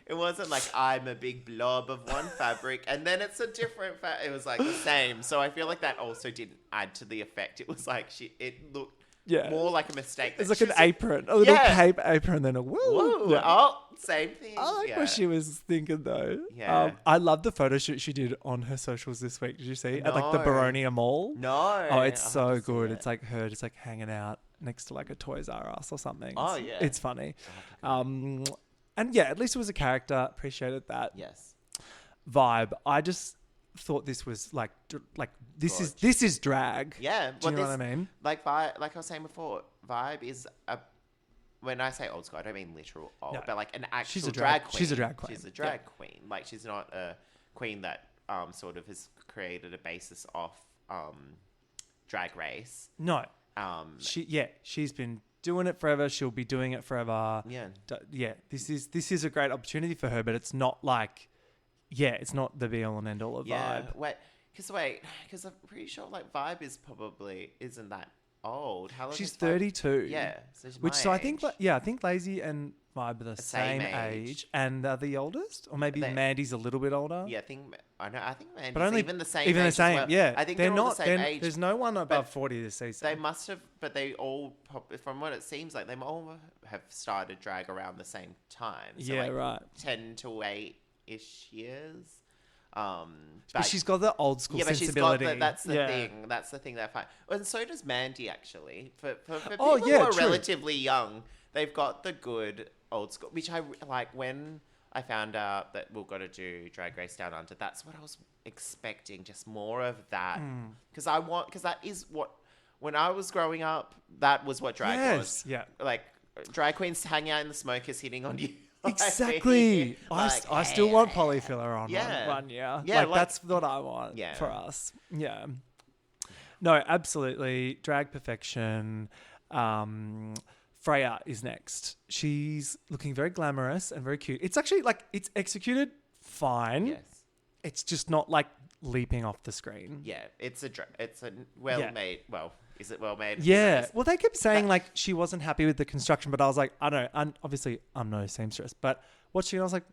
S6: It wasn't like I'm a big blob of one fabric and then it's a different it was like the same. So I feel like that also didn't add to the effect. It was like it looked more like a mistake.
S1: It's like an apron, a little cape apron, then a woo.
S6: Woo. Yeah. Oh, same thing.
S1: I like what she was thinking though.
S6: Yeah.
S1: I love the photo shoot she did on her socials this week. Did you see? At like the Baronia Mall.
S6: No.
S1: Oh, it's so good. It's like her just like hanging out next to like a Toys R Us or something.
S6: Oh yeah.
S1: It's funny. And yeah, at least it was a character. Appreciated that.
S6: Yes.
S1: Vibe. I just thought this was like this is drag.
S6: Yeah.
S1: Do you know what I mean?
S6: Like Vibe, like I was saying before, Vibe is when I say old school, I don't mean literal old, but like an actual drag queen.
S1: She's a drag queen.
S6: She's a drag queen. Like she's not a queen that sort of has created a basis off Drag Race.
S1: No. She's been doing it forever. She'll be doing it forever.
S6: Yeah.
S1: This is a great opportunity for her, but it's not like, it's not the be all and end all of Vibe.
S6: Because I'm pretty sure like Vibe isn't that old. How long?
S1: She's 32.
S6: Yeah, so
S1: I think I think Lazy and Vibe are the same age, and they're the oldest, or maybe Mandy's a little bit older.
S6: Yeah, I think Mandy's
S1: but only
S6: even the same.
S1: Even
S6: age
S1: the same.
S6: as well.
S1: Yeah,
S6: I think they're all the same age.
S1: There's no one above 40 this season.
S6: They must have, but they all, from what it seems like, they all have started drag around the same time. So right. 10 to 8-ish years.
S1: But she's got the old school sensibility.
S6: That's the thing. That's the thing that I find. And so does Mandy, actually. For people who are relatively young, they've got the good old school, which I like. When I found out that we're going to do Drag Race Down Under, that's what I was expecting, just more of that. Because that is what, when I was growing up, that was what drag was.
S1: Yeah.
S6: Like, drag queens hanging out in the smokers, hitting on you.
S1: Exactly. I still want polyfiller on 1 year.
S6: Yeah,
S1: that's what I want for us. Yeah. No, absolutely. Drag perfection. Freya is next. She's looking very glamorous and very cute. It's actually like, it's executed fine.
S6: Yes.
S1: It's just not like leaping off the screen.
S6: Yeah, it's a well-made. Well, is it well-made?
S1: Yeah. Well, they kept saying like she wasn't happy with the construction, but I was like, I don't know. Obviously, I'm no seamstress, but watching it, I was like,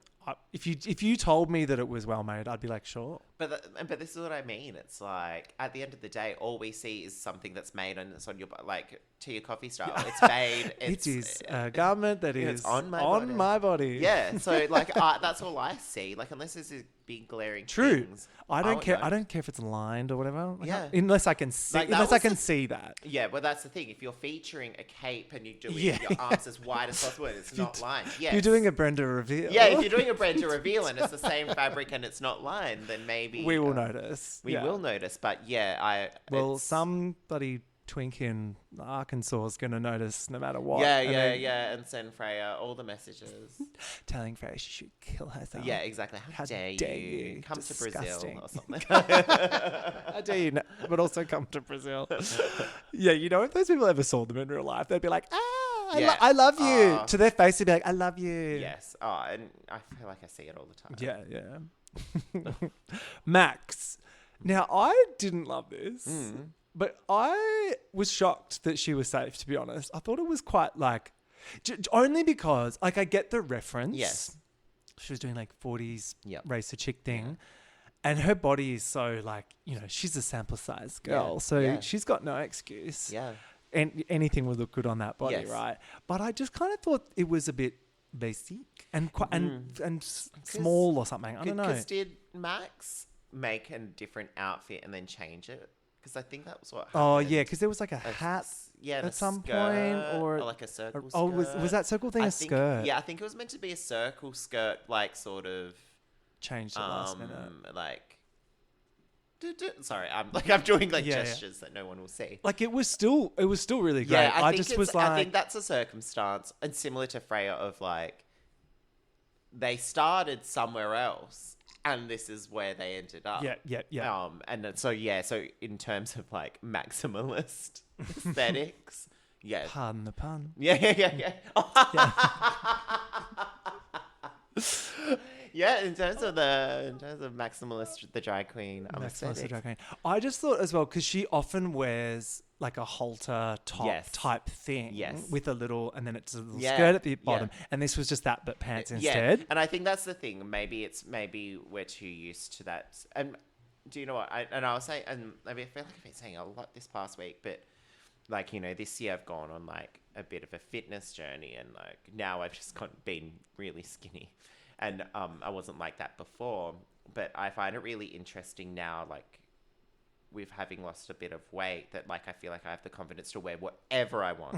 S1: if you told me that it was well made, I'd be like, sure.
S6: But this is what I mean. It's like at the end of the day, all we see is something that's made and it's on your like to your coffee style. It's made.
S1: It is a garment that is
S6: it's on
S1: my body.
S6: Yeah. So like that's all I see. Like unless there's a big glaring
S1: True.
S6: things,
S1: I don't care.
S6: know.
S1: I don't care if it's lined or whatever. Like,
S6: Yeah.
S1: unless I can see.
S6: Like, that
S1: unless I
S6: was
S1: can
S6: the-
S1: see that.
S6: Yeah, well, that's the thing. If you're featuring a cape and you're doing
S1: Yeah.
S6: your arms as wide as possible and it's not lined, yes.
S1: You're doing a Brenda reveal.
S6: Yeah, if you're doing a Brenda reveal and it's the same fabric and it's not lined, then maybe...
S1: we will notice.
S6: We will notice, but yeah,
S1: Well,
S6: it's-
S1: somebody twink in Arkansas is going to notice no matter what.
S6: Yeah,
S1: and
S6: yeah,
S1: then
S6: yeah, and send Freya all the messages.
S1: telling Freya she should kill herself.
S6: Yeah, exactly. How dare you? Come
S1: Disgusting.
S6: to Brazil or something.
S1: How dare you, but also come to Brazil. Yeah, you know, if those people ever saw them in real life, they'd be like,
S6: Yeah.
S1: I love you. To their face, they'd be like, I love you.
S6: Yes. Oh, and I feel like I see it all the time.
S1: Yeah. Max. Now, I didn't love this, but I was shocked that she was safe, to be honest. I thought it was quite like, only because, like, I get the reference.
S6: Yes.
S1: She was doing like 40s
S6: Yep.
S1: racer chick thing. And her body is so like, you know, she's a sample size girl.
S6: Yeah,
S1: So
S6: yeah.
S1: she's got no excuse.
S6: Yeah.
S1: And anything would look good on that body,
S6: Yes.
S1: right? But I just kind of thought it was a bit basic and quite and small or something. I don't know.
S6: Because did Max make a different outfit and then change it? Because I think that was what happened.
S1: Oh yeah, because there was like a hat
S6: and
S1: at
S6: a
S1: some
S6: skirt,
S1: point, or
S6: like a circle skirt.
S1: oh, was that circle thing
S6: I
S1: a
S6: think,
S1: skirt?
S6: Yeah, I think it was meant to be a circle skirt, like sort of
S1: Changed at last minute.
S6: like. Sorry, I'm doing like
S1: Yeah, yeah.
S6: gestures that no one will see.
S1: Like it was still really great.
S6: Yeah,
S1: I just was like,
S6: I think that's a circumstance, and similar to Freya, of like they started somewhere else, and this is where they ended up.
S1: Yeah.
S6: And then, so in terms of like maximalist aesthetics, yeah,
S1: pardon the pun.
S6: yeah. Yeah, in terms of maximalist, the drag queen,
S1: Maximus the
S6: aesthetic.
S1: drag queen. I just thought as well, because she often wears like a halter top
S6: Yes.
S1: type thing
S6: Yes.
S1: with a little, and then it's a little
S6: Yeah,
S1: skirt at the
S6: yeah.
S1: bottom. And this was just that, but pants
S6: Yeah,
S1: instead.
S6: and I think that's the thing. Maybe we're too used to that. And do you know what? I was saying, and I mean, I feel like I've been saying a lot this past week, but like, you know, this year I've gone on like a bit of a fitness journey, and like now I've just been really skinny, and I wasn't like that before. But I find it really interesting now, like with having lost a bit of weight, that like I feel like I have the confidence to wear whatever I want.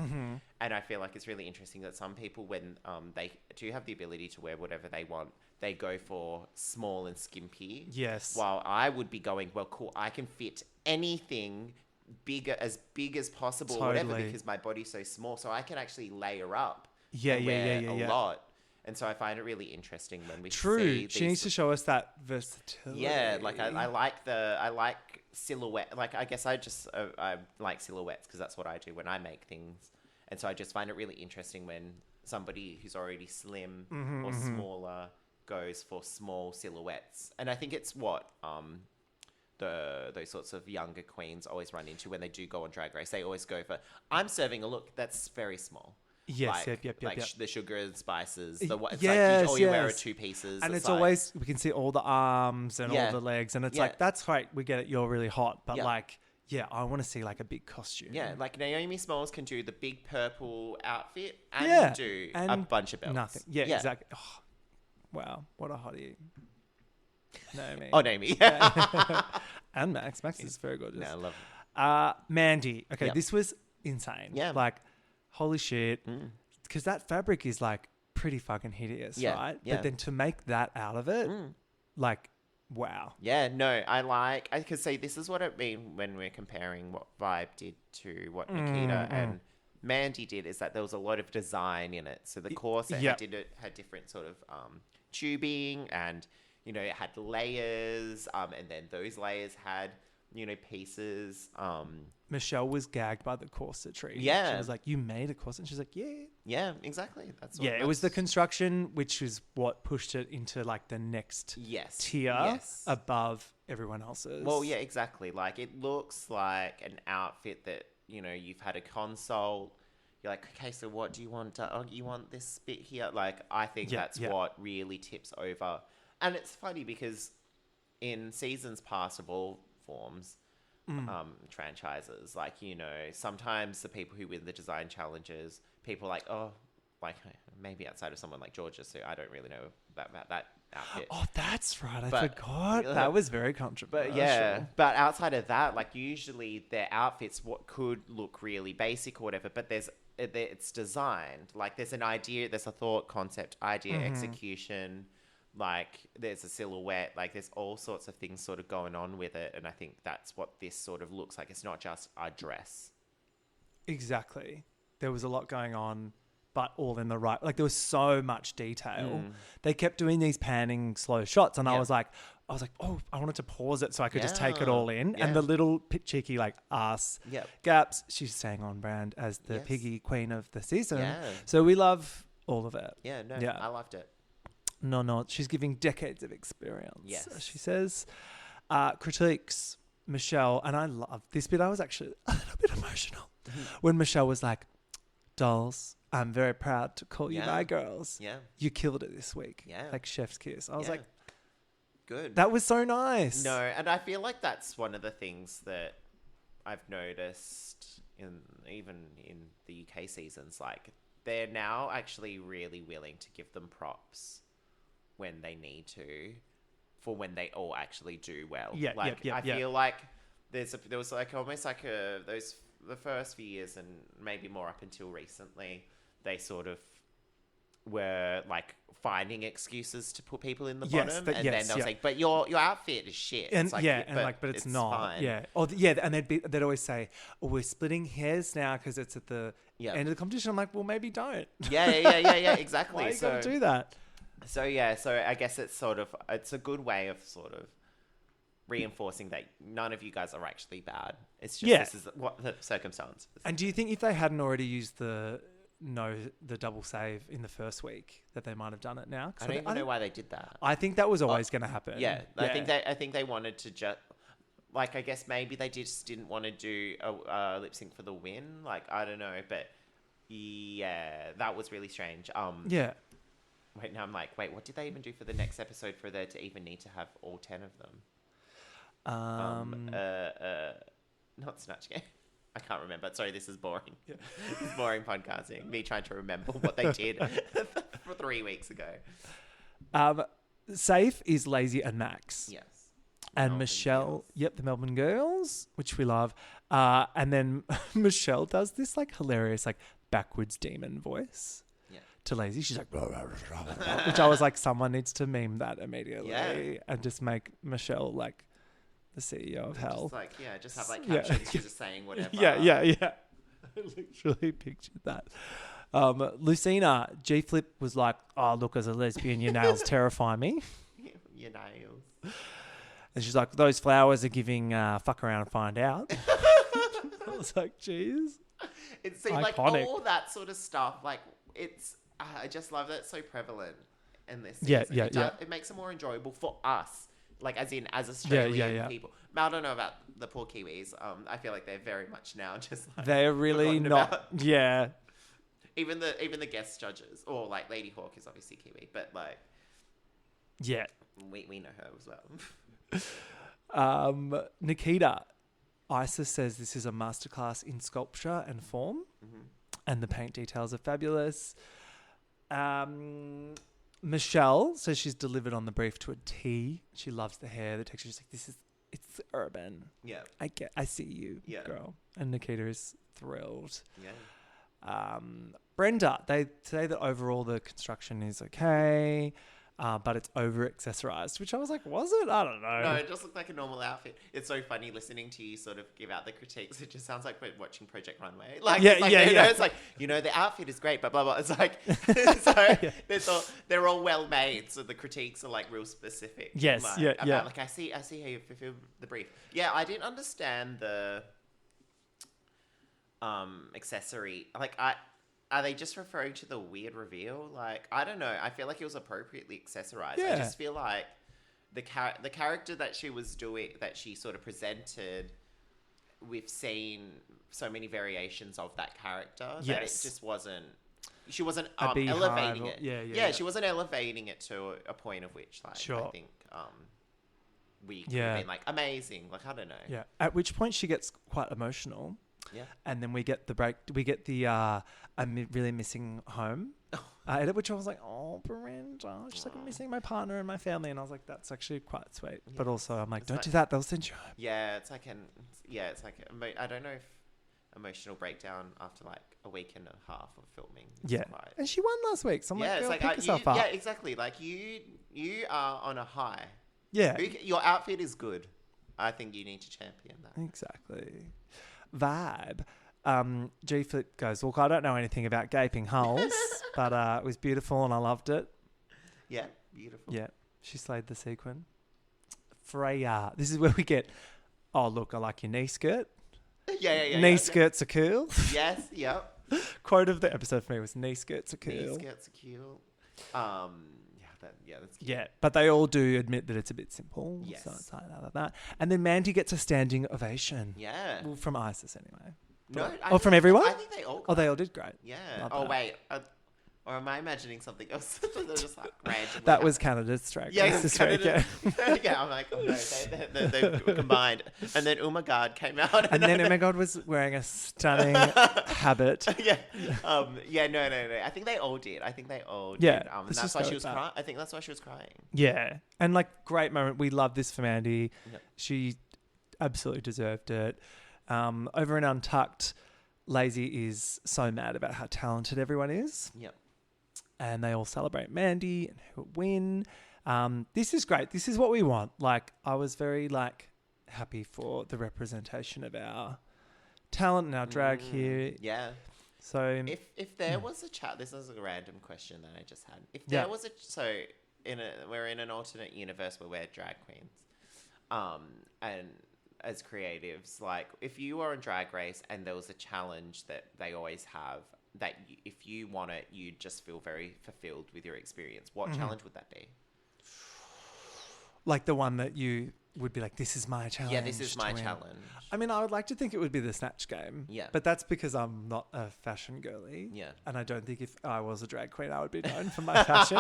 S6: And I feel like it's really interesting that some people, when they do have the ability to wear whatever they want, they go for small and skimpy.
S1: Yes.
S6: While I would be going, well, cool, I can fit anything big as possible, or whatever,
S1: Totally.
S6: because my body's so small, so I can actually layer up.
S1: Yeah,
S6: and
S1: yeah,
S6: wear
S1: yeah.
S6: a lot. And so I find it really interesting when we
S1: True.
S6: see
S1: She
S6: these-
S1: needs to show us that versatility.
S6: Yeah, like I like silhouette. Like I guess I like silhouettes because that's what I do when I make things. And so I just find it really interesting when somebody who's already slim or smaller goes for small silhouettes. And I think it's what those sorts of younger queens always run into when they do go on Drag Race. They always go for, I'm serving a look that's very small.
S1: Yes,
S6: like,
S1: yep.
S6: like the sugar and spices. It's
S1: Yes,
S6: like all you wear are
S1: yes.
S6: two pieces.
S1: And it's
S6: like-
S1: always, we can see all the arms and
S6: Yeah.
S1: all the legs. And it's
S6: Yeah.
S1: like, that's great. We get it. You're really hot. But
S6: Yeah.
S1: like, yeah, I want to see like a big costume.
S6: Yeah, like Naomi Smalls can do the big purple outfit and
S1: Yeah,
S6: do a
S1: and
S6: bunch of belts.
S1: Nothing. Yeah, exactly. Oh, wow. What a hottie. Naomi.
S6: Oh, Naomi.
S1: And Max. Max is very gorgeous.
S6: No, I love
S1: Mandy. Okay,
S6: Yeah.
S1: this was insane.
S6: Yeah.
S1: Like, holy shit. Because that fabric is like pretty fucking hideous,
S6: Yeah,
S1: right?
S6: yeah.
S1: But then to make that out of it, like, wow.
S6: Yeah, no, I could say this is what it mean when we're comparing what Vibe did to what Nikita and Mandy did, is that there was a lot of design in it. So the corset
S1: Yep.
S6: had different sort of tubing, and, you know, it had layers, and then those layers had, you know, pieces.
S1: Michelle was gagged by the corsetry.
S6: Yeah.
S1: She was like, you made a corset? And she's like, yeah.
S6: Yeah, exactly. That's what
S1: Yeah, it was the construction, which is what pushed it into like the next tier
S6: Yes.
S1: above everyone else's.
S6: Well, yeah, exactly. Like, it looks like an outfit that, you know, you've had a consult, you're like, okay, so what do you want? Oh, you want this bit here? Like, I think that's what really tips over. And it's funny because in seasons past of all forms, franchises, like, you know, sometimes the people who win the design challenges, people are like, oh, like maybe outside of someone like Georgia, so I don't really know about that outfit.
S1: Oh, that's right. I forgot. That was very controversial.
S6: But outside of that, like usually their outfits what could look really basic or whatever, but it's designed. Like there's an idea, there's a thought, concept, idea, execution. Like there's a silhouette, like there's all sorts of things sort of going on with it. And I think that's what this sort of looks like. It's not just a dress.
S1: Exactly. There was a lot going on, but all in the right, like there was so much detail. They kept doing these panning slow shots. And I was like, oh, I wanted to pause it so I could just take it all in. And the little cheeky like ass gaps, she's staying on brand as the piggy queen of the season. Yeah. So we love all of it.
S6: Yeah, I loved it.
S1: No, she's giving decades of experience.
S6: Yes.
S1: She says, critiques Michelle, and I love this bit. I was actually a little bit emotional when Michelle was like, dolls, I'm very proud to call you my girls. Yeah. You killed it this week. Yeah. Like chef's kiss. I was like,
S6: good.
S1: That was so nice.
S6: No, and I feel like that's one of the things that I've noticed even in the UK seasons. Like they're now actually really willing to give them props when they need to, for when they all actually do well. I feel like there was like almost like the first few years and maybe more up until recently, they sort of were like finding excuses to put people in the bottom, and then they'll say, "But your outfit is shit."
S1: And
S6: it's like,
S1: but it's not.
S6: Fine.
S1: Yeah. And they'd always say, "Oh, we're splitting hairs now because it's at the end of the competition." I'm like, "Well, maybe don't."
S6: Yeah. Exactly.
S1: Why you gotta do that?
S6: So I guess it's a good way of sort of reinforcing that none of you guys are actually bad. It's just this is what the circumstance is.
S1: And do you think if they hadn't already used the double save in the first week that they might have done it now?
S6: I don't even know why they did that.
S1: I think that was always going to happen.
S6: Yeah. I think they wanted to just, like, I guess maybe they just didn't want to do a lip sync for the win. Like, I don't know, but yeah, that was really strange.
S1: Yeah.
S6: Wait, now I'm like, what did they even do for the next episode for there to even need to have all 10 of them? Not Snatch Game. I can't remember. Sorry, this is boring. Yeah. This is boring podcasting. Me trying to remember what they did for 3 weeks ago.
S1: Safe is Lazy and Max.
S6: Yes.
S1: And Michelle, the Melbourne Girls, which we love. And then Michelle does this like hilarious like backwards demon voice to Lazy. She's like, blah, blah, blah, blah, which I was like, someone needs to meme that immediately and just make Michelle like the CEO of hell.
S6: Just like, just have like captions. She's just saying whatever.
S1: Yeah. I literally pictured that. Lucina, G-Flip was like, oh, look, as a lesbian, your nails terrify me.
S6: Your nails.
S1: And she's like, those flowers are giving fuck around and find out. I was like, geez.
S6: It's like all that sort of stuff. Like it's, I just love that it's so prevalent in this season. It makes it more enjoyable for us. Like as Australian people. I don't know about the poor Kiwis. I feel like they're very much now just like
S1: they're really not. Yeah.
S6: Even the guest judges, or like Lady Hawk is obviously Kiwi, but like we know her as
S1: well. Nikita, Isis says this is a masterclass in sculpture and form, and the paint details are fabulous. Michelle says she's delivered on the brief to a T. She loves the hair, the texture. She's like, it's urban. Yeah. I see you, girl. And Nikita is thrilled. Yeah. Brenda, they say that overall the construction is okay, but it's over-accessorized, which I was like, was it? I don't know.
S6: No, it just looked like a normal outfit. It's so funny listening to you sort of give out the critiques. It just sounds like we're watching Project Runway. It's like, the outfit is great, but blah, blah. It's like, they're all well made, so the critiques are like real specific.
S1: Yes,
S6: Like, I see how you fulfill the brief. Yeah, I didn't understand the accessory. Like, are they just referring to the weird reveal? Like, I don't know. I feel like it was appropriately accessorized. Yeah. I just feel like the character that she was doing, that she sort of presented, we've seen so many variations of that character that
S1: Yes.
S6: it just wasn't. She wasn't
S1: A beehive
S6: elevating
S1: or-
S6: it.
S1: yeah.
S6: She wasn't elevating it to a point of which, like,
S1: Sure.
S6: I think we could
S1: Yeah.
S6: have been like amazing. Like, I don't know.
S1: Yeah. At which point she gets quite emotional.
S6: Yeah.
S1: And then we get the break. We get the I'm really missing home. Edit, which I was like, oh, Brenda. She's like, I'm missing my partner and my family. And I was like, that's actually quite sweet. But also, I'm like,
S6: It's
S1: don't
S6: like-
S1: do that. They'll send you home.
S6: Yeah, it's like I don't know if emotional breakdown after like a week and a half of filming. Is
S1: Yeah.
S6: quite,
S1: And she won last week. So I'm like,
S6: it's
S1: girl,
S6: like
S1: pick yourself up.
S6: yeah, exactly. Like you are on a high.
S1: Yeah.
S6: Your outfit is good. I think you need to champion that.
S1: Exactly. Vibe. G Flip goes, look, I don't know anything about gaping holes, but it was beautiful and I loved it.
S6: Yeah, beautiful.
S1: Yeah. She slayed the sequin. Freya. This is where we get, oh, look, I like your knee skirt.
S6: Yeah.
S1: Knee skirts are cool.
S6: Yes, yep.
S1: Quote of the episode for me was knee skirts are cool.
S6: Knee skirts are cute. That's cute.
S1: Yeah, but they all do admit that it's a bit simple.
S6: Yes.
S1: So it's like that. And then Mandy gets a standing ovation.
S6: Yeah.
S1: Well, from Isis anyway.
S6: No.
S1: From everyone?
S6: I think they all.
S1: Oh, they all did great.
S6: Yeah.
S1: Love
S6: Oh
S1: that.
S6: wait. Or am I imagining something else? They're just like randomly.
S1: That was Canada's Drag
S6: Yeah,
S1: Race this week. Yeah.
S6: yeah, I'm like, oh no, they combined. And then Umagard came out.
S1: And then, oh my God, was wearing a stunning habit.
S6: Yeah. No. I think they all did.
S1: Yeah,
S6: And
S1: let's
S6: that's
S1: just
S6: why
S1: go
S6: she
S1: with
S6: was
S1: that.
S6: crying. I think that's why she was crying.
S1: Yeah. And like, great moment. We love this for Mandy.
S6: Yep.
S1: She absolutely deserved it. Over in Untucked, Lazy is so mad about how talented everyone is.
S6: Yep.
S1: And they all celebrate Mandy and her win. This is great. This is what we want. Like, I was very happy for the representation of our talent and our drag here.
S6: Yeah.
S1: So
S6: If there was a chat, this is a random question that I just had. If
S1: Yeah.
S6: there was we're in an alternate universe where we're drag queens, and as creatives, like if you were on Drag Race and there was a challenge that they always have, that if you won it, you'd just feel very fulfilled with your experience. What challenge would that be?
S1: like the one that you would be like, this is my challenge.
S6: Yeah, this is my
S1: to win.
S6: challenge.
S1: I mean, I would like to think it would be the Snatch Game.
S6: Yeah.
S1: But that's because I'm not a fashion girly.
S6: Yeah.
S1: And I don't think if I was a drag queen, I would be known for my fashion.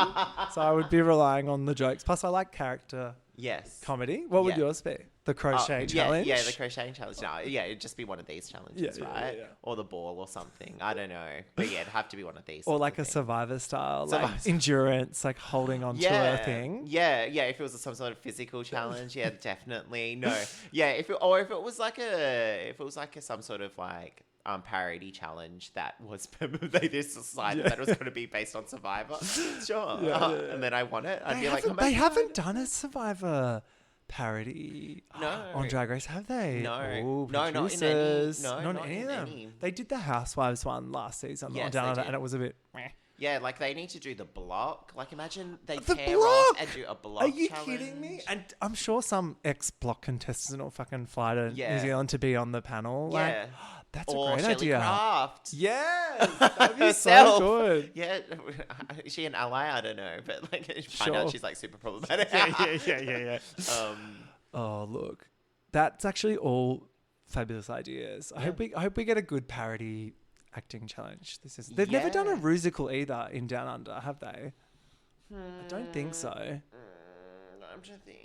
S1: So I would be relying on the jokes. Plus, I like character
S6: Yes.
S1: comedy. What would
S6: Yeah.
S1: yours be? The crochet
S6: Yeah,
S1: challenge?
S6: Yeah, the crocheting challenge. No, yeah, it'd just be one of these challenges,
S1: Yeah,
S6: right?
S1: yeah.
S6: Or the ball or something. I don't know. But yeah, it'd have to be one of these.
S1: Or
S6: sorts
S1: like
S6: of
S1: a
S6: things.
S1: Survivor style,
S6: Survivor
S1: like
S6: style.
S1: endurance, like holding on to a thing.
S6: Yeah. If it was some sort of physical challenge, yeah, definitely. No. Yeah, if it was like some sort of like parody challenge that was they decided that it was going to be based on Survivor. Sure. And then I won it. I'd be like, oh my
S1: They
S6: God.
S1: haven't done a Survivor parody
S6: No.
S1: on Drag Race, have they?
S6: No.
S1: Oh,
S6: No, not in any-
S1: producers.
S6: no,
S1: not
S6: not
S1: any
S6: in
S1: of them.
S6: any.
S1: They did the Housewives one last season
S6: Yes,
S1: on Down
S6: they
S1: Under,
S6: did.
S1: and it was a bit. Meh.
S6: Yeah, like they need to do the block. Like imagine they
S1: The
S6: tear
S1: block!
S6: off and do a block
S1: Are you
S6: challenge.
S1: kidding me? And I'm sure some ex-block contestants will fucking fly to
S6: Yeah.
S1: New Zealand to be on the panel. Like,
S6: Yeah.
S1: that's
S6: Or
S1: a great
S6: Shelley
S1: idea.
S6: Craft.
S1: Yes, that'd be so
S6: Herself.
S1: good.
S6: Yeah, is she an ally? I don't know, but like you find
S1: Sure.
S6: out she's like super problematic.
S1: Yeah. Oh, look, that's actually all fabulous ideas. I hope we get a good parody acting challenge. They've never done a
S6: Yeah.
S1: rusical either in Down Under, have they? I don't think so.
S6: I'm trying to think.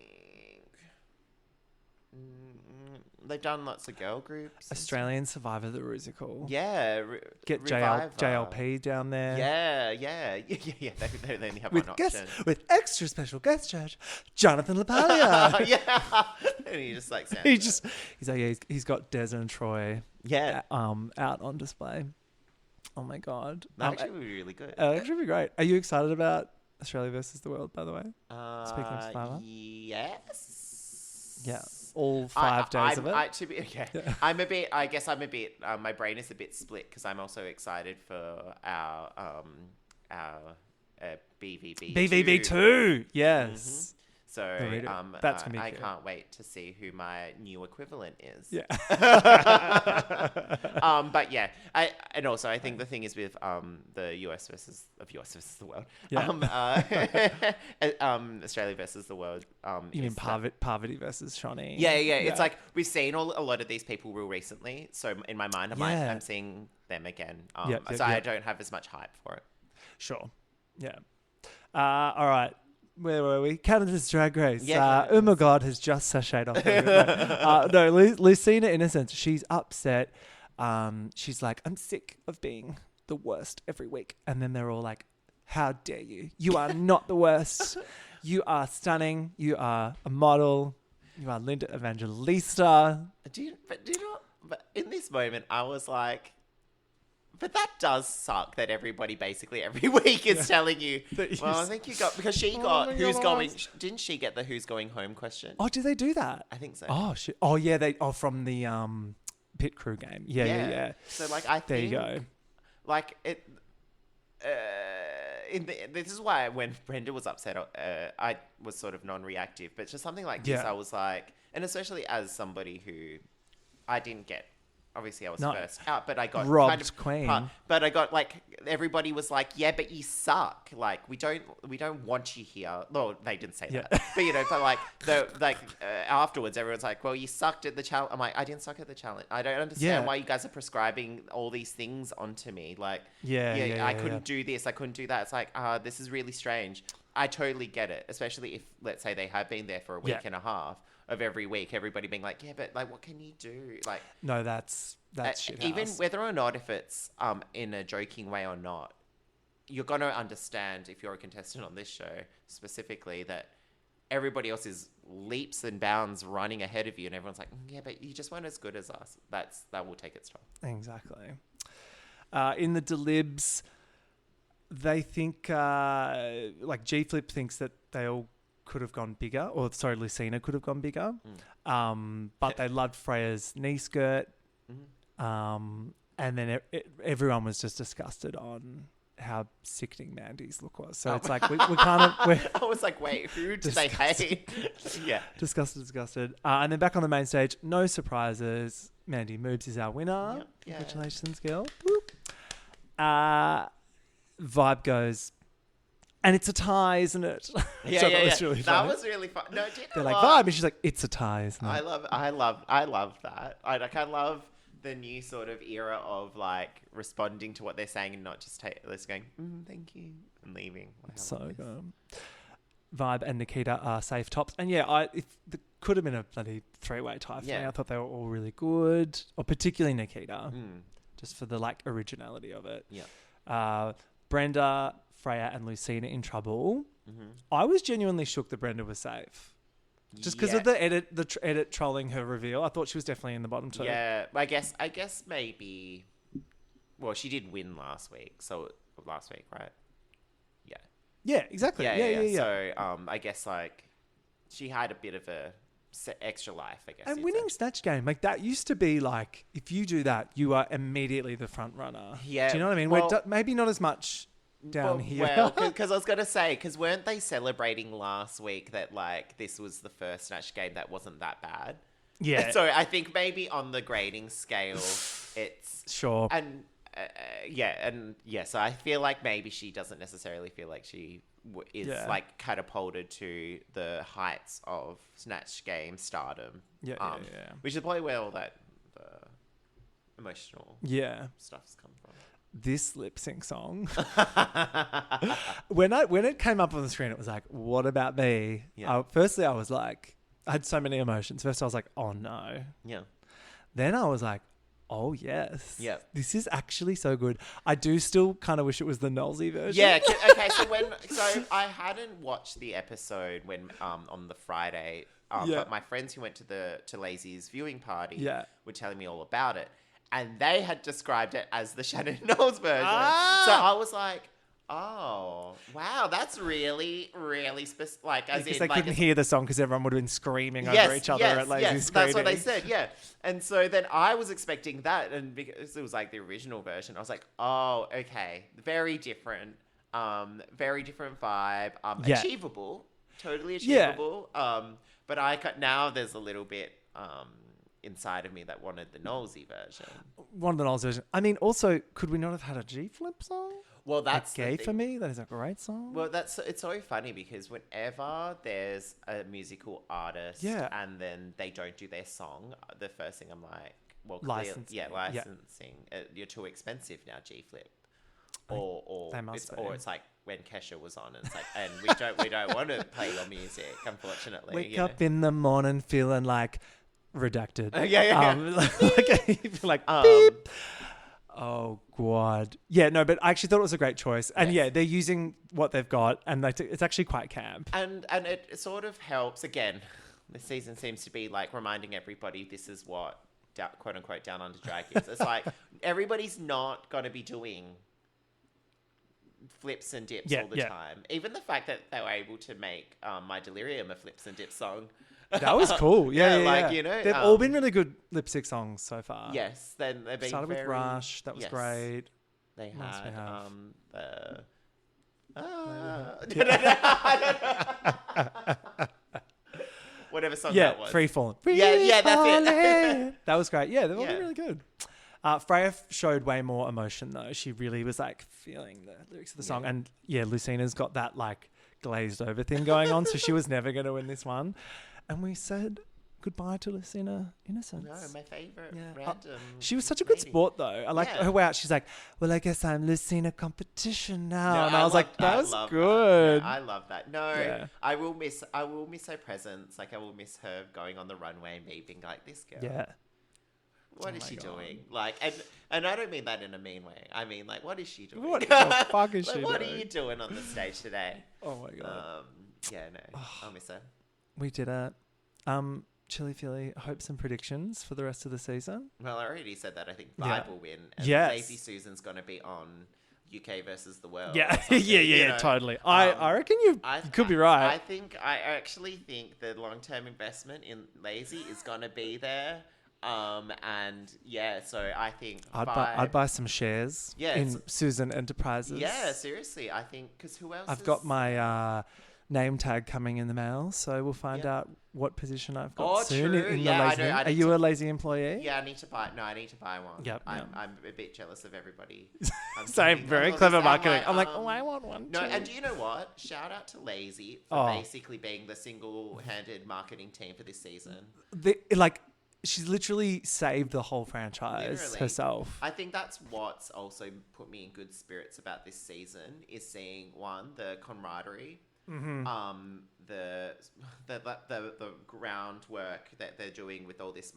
S6: They've done lots of girl groups. and
S1: Australian Survivor the Rusical.
S6: stuff. Yeah.
S1: Get
S6: Reviver.
S1: JLP down there.
S6: Yeah. They only have one option.
S1: With extra special guest judge Jonathan LaPaglia.
S6: Yeah. And he just like stands
S1: he's like, yeah, he's got Des and Troy
S6: Yeah.
S1: out on display. Oh my God.
S6: That actually would be really good.
S1: Actually be great. Are you excited about Australia versus the world, by the way? Speaking of Survivor?
S6: Yes.
S1: Yeah. All 5 days of it.
S6: I'm a bit. I guess I'm a bit. My brain is a bit split because I'm also excited for our BVB.
S1: BVB2. Yes.
S6: So
S1: That's gonna be
S6: I
S1: cute.
S6: can't wait to see who my new equivalent is.
S1: Yeah.
S6: But yeah, I think the thing is with the US versus the world.
S1: Yeah.
S6: Australia versus the world.
S1: You mean
S6: is that-
S1: Parvati versus Shawnee?
S6: Yeah. It's like we've seen a lot of these people real recently. So in my mind,
S1: Yeah.
S6: I'm seeing them again. I don't have as much hype for it.
S1: Sure. Yeah. All right. Where were we? Canada's Drag Race.
S6: Yeah,
S1: Oh my God has just sashayed off. No, Lucina Innocence. She's upset. She's like, I'm sick of being the worst every week. And then they're all like, how dare you? You are not the worst. You are stunning. You are a model. You are Linda Evangelista.
S6: But in this moment, I was like, but that does suck that everybody basically every week is telling you, well, I think you got, because she got who's going, didn't she get the who's going home question?
S1: Oh, did they do that?
S6: I think so.
S1: Oh, shit. Oh, yeah. From the pit crew game. Yeah.
S6: So, like, I think.
S1: There you go.
S6: Like, it. This is why when Brenda was upset, I was sort of non-reactive. But just something like this, I was like, and especially as somebody who I didn't get. Obviously, I was first out, but I got
S1: robbed queen.
S6: But I got like everybody was like, "Yeah, but you suck. Like we don't want you here." No, they didn't say that, but afterwards, everyone's like, "Well, you sucked at the challenge." I'm like, "I didn't suck at the challenge. I don't understand why you guys are prescribing all these things onto me. Like, I couldn't do this, I couldn't do that. It's like, this is really strange. I totally get it, especially if let's say they have been there for a week and a half." Of every week, everybody being like, yeah, but like, what can you do? Like,
S1: no, that's shit.
S6: Even whether or not if it's in a joking way or not, you're gonna understand if you're a contestant on this show specifically that everybody else is leaps and bounds running ahead of you, and everyone's like, yeah, but you just weren't as good as us. That will take its toll.
S1: Exactly. In the Delibs, they think like G Flip thinks that they all could have gone bigger, or sorry, Lucina could have gone bigger. But they loved Freya's knee skirt. And then everyone was just disgusted on how sickening Mandy's look was. So it's like we kind of...
S6: I was like, wait, who did they hate? Yeah.
S1: Disgusted. And then back on the main stage, no surprises. Mandy Moobs is our winner.
S6: Yep. Yeah.
S1: Congratulations, girl. Vibe goes... And it's a tie, isn't it?
S6: Yeah,
S1: so
S6: yeah.
S1: Really
S6: that was really fun. No,
S1: they're like, Vibe, and she's like, it's a tie, isn't it?
S6: I love that. I love the new sort of era of like responding to what they're saying and not just going, thank you, and leaving.
S1: So good. Vibe and Nikita are safe tops, and it could have been a bloody three-way tie for me. I thought they were all really good, or particularly Nikita, just for the like originality of it.
S6: Yeah.
S1: Brenda, Freya and Lucina in trouble. I was genuinely shook that Brenda was safe. Just because of the edit trolling her reveal. I thought she was definitely in the bottom two.
S6: Yeah, I guess maybe... Well, she did win last week, right? Yeah.
S1: Yeah, exactly. Yeah.
S6: So, I guess, like, she had a bit of a extra life, I guess.
S1: And winning Snatch Game, like, that used to be, like, if you do that, you are immediately the front runner.
S6: Yeah.
S1: Do you know what I mean?
S6: Well,
S1: maybe not as much... down here.
S6: Well, because I was going to say, because weren't they celebrating last week that, like, this was the first Snatch Game that wasn't that bad?
S1: Yeah.
S6: So I think maybe on the grading scale, it's...
S1: Sure.
S6: And, so I feel like maybe she doesn't necessarily feel like she is, like, catapulted to the heights of Snatch Game stardom. Yeah. Which is probably where all that emotional stuff's come from.
S1: This lip sync song. When it came up on the screen, it was like, what about me? Yeah. Firstly, I was like, I had so many emotions. First, I was like, oh no. Yeah. Then I was like, oh yes. Yeah. This is actually so good. I do still kind of wish it was the Nolsey version.
S6: Yeah. Okay. So I hadn't watched the episode when on the Friday. But my friends who went to Lazy's viewing party were telling me all about it. And they had described it as the Shannon Knowles version. So I was like, oh, wow, that's really, really specific. Like, as
S1: because they couldn't hear the song because everyone would have been screaming over each other at Lazy's screening.
S6: That's what they said, yeah. And so then I was expecting that. And because it was like the original version, I was like, oh, okay, very different vibe, achievable. totally
S1: Yeah.
S6: achievable. But now there's a little bit inside of me that wanted the Nosey version.
S1: One of the Knowles version. I mean, also, could we not have had a G Flip song?
S6: Well, that's the
S1: Gay
S6: thing.
S1: for Me. That is a great song.
S6: Well, it's so funny because whenever there's a musical artist and then they don't do their song, the first thing I'm like, well,
S1: Licensing.
S6: licensing. You're too expensive now, G Flip. Or
S1: they must be.
S6: it's like when Kesha was on, and it's like, and we don't want to play your music, unfortunately.
S1: Wake up in the morning feeling like redacted.
S6: Yeah.
S1: Like beep. Oh God. Yeah, no, but I actually thought it was a great choice. And
S6: Yes.
S1: they're using what they've got, and it's actually quite camp.
S6: And it sort of helps. Again, this season seems to be like reminding everybody this is what quote unquote Down Under drag is. It's like everybody's not going to be doing flips and dips all the time. Even the fact that they were able to make My Delirium a flips and dips song.
S1: That was cool. Yeah,
S6: like, you know,
S1: they've all been really good lip sync songs so far.
S6: Yes, then they've been
S1: started with Rush. That was great.
S6: They
S1: What else we
S6: had whatever song that was.
S1: Free Falling.
S6: Yeah, that's it.
S1: That was great. Yeah, they've all been really good. Freya showed way more emotion though. She really was like feeling the lyrics of the song, and Lucina's got that like glazed over thing going on, so she was never going to win this one. And we said goodbye to Lucina Innocence.
S6: No, my favourite
S1: Yeah.
S6: random.
S1: She was such a good
S6: lady.
S1: sport though. I like her way out. She's like, well, I guess I'm Lucina competition now. And I was like, that was good.
S6: I love that. No,
S1: Yeah.
S6: I will miss her presence. Like I will miss her going on the runway and me being like, this girl.
S1: Yeah.
S6: What is she doing? Like, and I don't mean that in a mean way. I mean, like, what is she doing?
S1: What the fuck is she
S6: What
S1: doing?
S6: are you doing on the stage today?
S1: Oh my God.
S6: Yeah, no, I'll miss her.
S1: We did it. Chilli Philly, hopes and predictions for the rest of the season.
S6: Well, I already said that. I think Vibe will win. And
S1: Yes.
S6: Lazy Susan's going to be on UK versus the world.
S1: Yeah,
S6: or something, you know?
S1: totally. I reckon you could be right.
S6: I actually think the long-term investment in Lazy is going to be there. And yeah, so I think
S1: I'd buy some shares in Susan Enterprises.
S6: Yeah, seriously. I think, because who else
S1: I've got my name tag coming in the mail, so we'll find out what position I've got soon
S6: true.
S1: in
S6: Yeah,
S1: the
S6: I
S1: lazy.
S6: know, I
S1: Are
S6: need
S1: you
S6: to-
S1: a lazy employee?
S6: Yeah, I need to buy one.
S1: Yep,
S6: I'm a bit jealous of everybody.
S1: Same,
S6: thinking,
S1: very
S6: oh,
S1: clever
S6: this-
S1: marketing. I'm like,
S6: um,
S1: I want one
S6: No,
S1: too.
S6: and do you know what? Shout out to Lazy for basically being the single-handed marketing team for this season.
S1: She's literally saved the whole franchise
S6: Literally.
S1: herself.
S6: I think that's what's also put me in good spirits about this season is seeing the camaraderie, the groundwork that they're doing with all this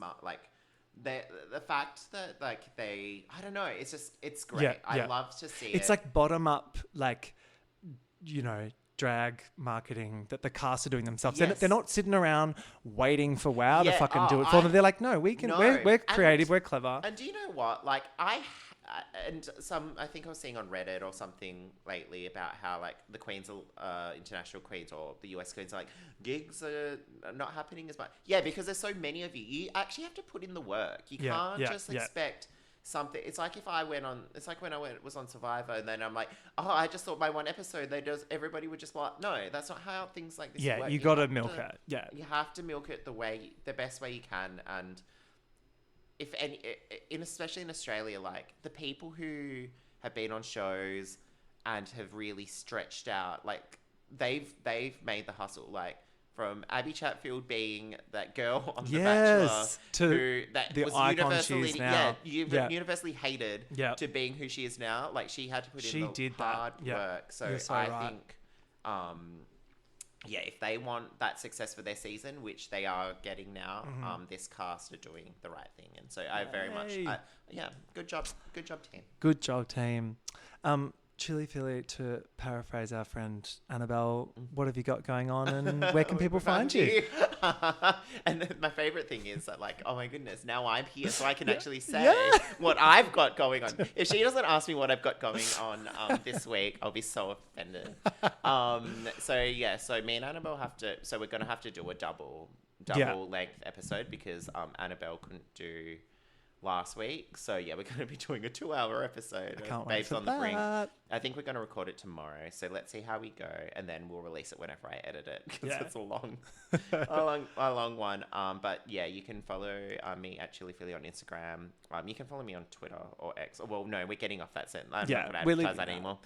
S6: the fact that I don't know, it's great. I love to see
S1: it's
S6: it.
S1: like bottom up, drag marketing that the cast are doing themselves.
S6: Yes.
S1: They're not sitting around waiting for WoW to
S6: Yeah,
S1: fucking do it for them. They're like, no, we can.
S6: No.
S1: We're
S6: And-
S1: creative. We're clever.
S6: And do you know what? I think I was seeing on Reddit or something lately about how the queens, international queens or the US queens, gigs are not happening as much. Yeah, because there's so many of you. You actually have to put in the work. You can't just expect something. It's like it's like when I was on Survivor, and then I'm like, oh, I just thought by one episode everybody would just be like, no, that's not how things like this work.
S1: Yeah, you got to milk it. Yeah,
S6: you have to milk it the best way you can. And if any, especially in Australia, the people who have been on shows and have really stretched out, they've made the hustle. From Abby Chatfield being that girl on The Bachelor,
S1: to the
S6: was
S1: icon she is now.
S6: universally hated,
S1: Yeah.
S6: to being who she is now. She had to put
S1: She
S6: in the
S1: did that.
S6: hard
S1: Yeah.
S6: work. So
S1: You're so
S6: I
S1: right.
S6: think, if they want that success for their season, which they are getting now, this cast are doing the right thing. And so I very much, good job team.
S1: Good job, team. Chilli Philly, to paraphrase our friend Annabelle, what have you got going on, and where can people find you?
S6: And then my favorite thing is that, oh my goodness, now I'm here, so I can actually say what I've got going on. If she doesn't ask me what I've got going on this week, I'll be so offended. So me and Annabelle we're going to have to do a double length episode because Annabelle couldn't do last week. So yeah, we're going to be doing a 2-hour episode
S1: Can't
S6: of
S1: wait
S6: Babes
S1: for
S6: on the Brink.
S1: that.
S6: I think we're going to record it tomorrow. So let's see how we go, and then we'll release it whenever I edit it because
S1: Yeah.
S6: it's a long one. But yeah, you can follow me at Chilli Philly on Instagram. You can follow me on Twitter or X. Well, no, we're getting off that sentence. I'm not going to advertise that anymore.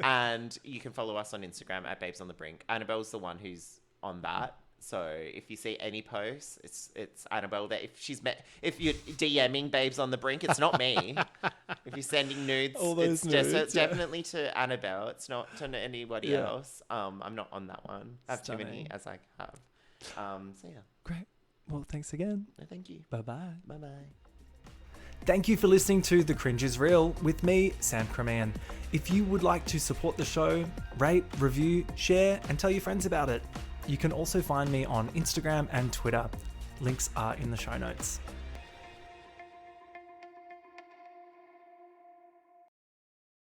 S6: And you can follow us on Instagram at Babes on the Brink. Annabelle's the one who's on that. So if you see any posts, it's Annabelle. That if you're DMing Babes on the Brink, it's not me. If you're sending nudes, it's just definitely to Annabelle. It's not to anybody else. I'm not on that one. I have too many as I have. So yeah.
S1: Great. Well, thanks again.
S6: No, thank you.
S1: Bye-bye.
S6: Bye-bye.
S1: Thank you for listening to The Cringe is Real with me, Sam Cremant. If you would like to support the show, rate, review, share, and tell your friends about it. You can also find me on Instagram and Twitter. Links are in the show notes.